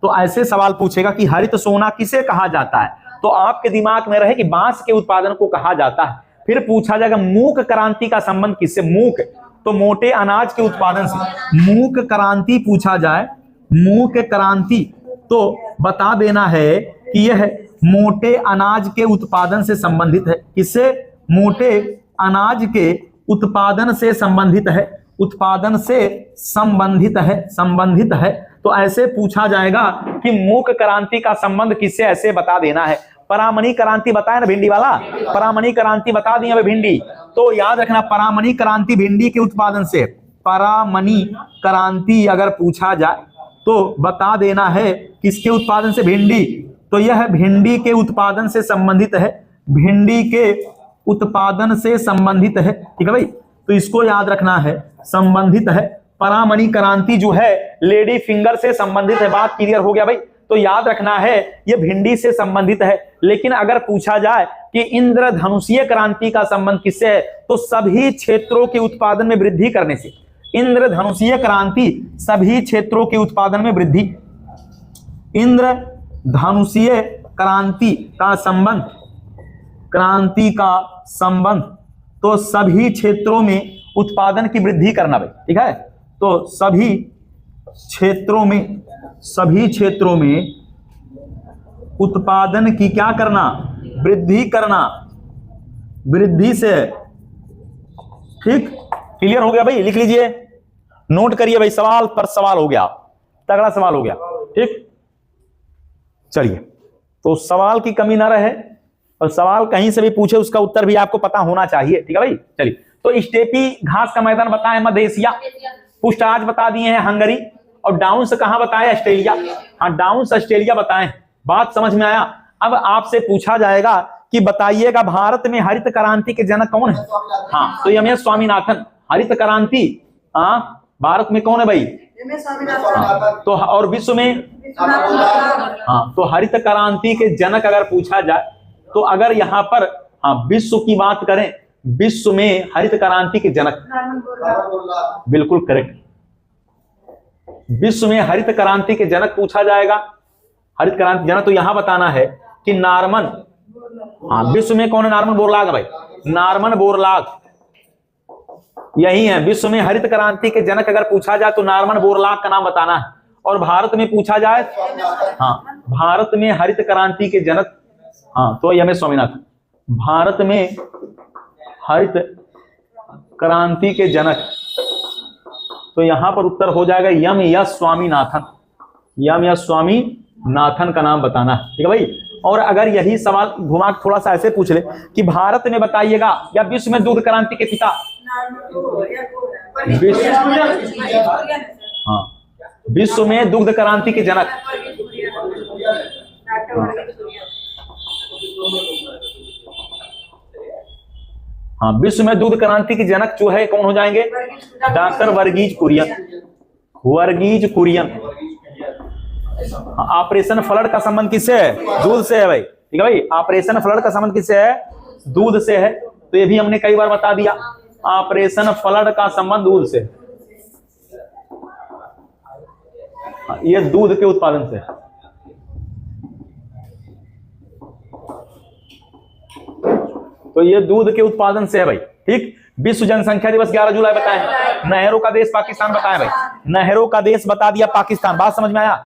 तो ऐसे सवाल पूछेगा कि हरित सोना किसे कहा जाता है, तो आपके दिमाग में रहे कि बांस के उत्पादन को कहा जाता है। फिर पूछा जाएगा मूक क्रांति का संबंध किससे, मूक, तो मोटे अनाज के उत्पादन से। मूक क्रांति पूछा जाए, मूक क्रांति, तो बता देना है कि यह मोटे अनाज के उत्पादन से संबंधित है। किससे? मोटे अनाज के उत्पादन से संबंधित है, उत्पादन से संबंधित है। तो ऐसे पूछा जाएगा कि मूक क्रांति का संबंध किससे, ऐसे बता देना है। परामनी क्रांति बताया ना भिंडी वाला, परामनी क्रांति बता दी है भिंडी, तो याद रखना परामनी क्रांति भिंडी के उत्पादन से। परामनी क्रांति अगर पूछा जाए तो बता देना है किसके उत्पादन से, भिंडी। तो यह भिंडी के उत्पादन से संबंधित है, भिंडी के उत्पादन से संबंधित है। ठीक है भाई? तो इसको याद रखना है, संबंधित है। परामनी क्रांति जो है लेडी फिंगर से संबंधित है। बात क्लियर हो गया भाई? तो याद रखना है ये भिंडी से संबंधित है। लेकिन अगर पूछा जाए कि इंद्रधनुषीय क्रांति का संबंध किससे है, तो सभी क्षेत्रों के उत्पादन में वृद्धि करने से। इंद्रधनुषीय क्रांति सभी क्षेत्रों के उत्पादन में वृद्धि, इंद्रधनुषीय क्रांति का संबंध, क्रांति का संबंध तो सभी क्षेत्रों में उत्पादन की वृद्धि करना भाई, ठीक है। तो सभी क्षेत्रों में उत्पादन की क्या करना, वृद्धि करना, वृद्धि से, ठीक। क्लियर हो गया भाई, लिख लीजिए, नोट करिए भाई, सवाल पर सवाल हो गया, तगड़ा सवाल हो गया, ठीक। चलिए, तो सवाल की कमी ना रहे और सवाल कहीं से भी पूछे उसका उत्तर भी आपको पता होना चाहिए, ठीक है भाई। चलिए, तो स्टेपी घास का मैदान बताएं मध्य एशिया, पुष्टाज बता दिए हैं हंगरी, और डाउन्स कहां बताया, ऑस्ट्रेलिया। हाँ, डाउन्स ऑस्ट्रेलिया बताएं। बात समझ में आया। अब आपसे पूछा जाएगा कि बताइएगा भारत में हरित क्रांति के जनक कौन है। हाँ, तो एम एस स्वामीनाथन। हरित क्रांति भारत में कौन है भाई, तो और विश्व में, हाँ, तो हरित क्रांति के जनक अगर पूछा जाए तो अगर यहाँ पर विश्व की बात करें, विश्व में हरित क्रांति के जनक, बिल्कुल करेक्ट, विश्व में हरित क्रांति के जनक पूछा जाएगा। हरित क्रांति जनक तो यहां बताना है कि नार्मन, विश्व में कौन है, नार्मन बोरलाग भाई, नार्मन बोरलाग यही है। विश्व में हरित क्रांति के जनक अगर पूछा जाए तो नार्मन बोरलाग का नाम बताना है। और भारत में पूछा जाए, भारत में हरित क्रांति के जनक, तो एम एस स्वामीनाथन। भारत में हरित क्रांति के जनक, तो यहां पर उत्तर हो जाएगा M S Swaminathan. M S Swaminathan का नाम बताना है, ठीक है भाई। और अगर यही सवाल घुमा थोड़ा सा ऐसे पूछ ले कि भारत में बताइएगा या विश्व में दूध क्रांति के पिता, विश्व में दुग्ध क्रांति के जनक, विश्व में दूध क्रांति के जनक जो है कौन हो जाएंगे, doctor Verghese Kurien. Verghese Kurien. Operation flood का संबंध किससे है, दूध से है भाई, ठीक है भाई। ऑपरेशन फ्लड का संबंध किससे है, दूध से है। तो ये भी हमने कई बार बता दिया, ऑपरेशन फ्लड का संबंध दूध से, ये दूध के उत्पादन से। तो ये दूध के उत्पादन से है भाई, ठीक। विश्व जनसंख्या दिवस 11 जुलाई बताएं। नहरों का देश पाकिस्तान बताएं भाई, नहरों का देश बता दिया पाकिस्तान। बात समझ में आया।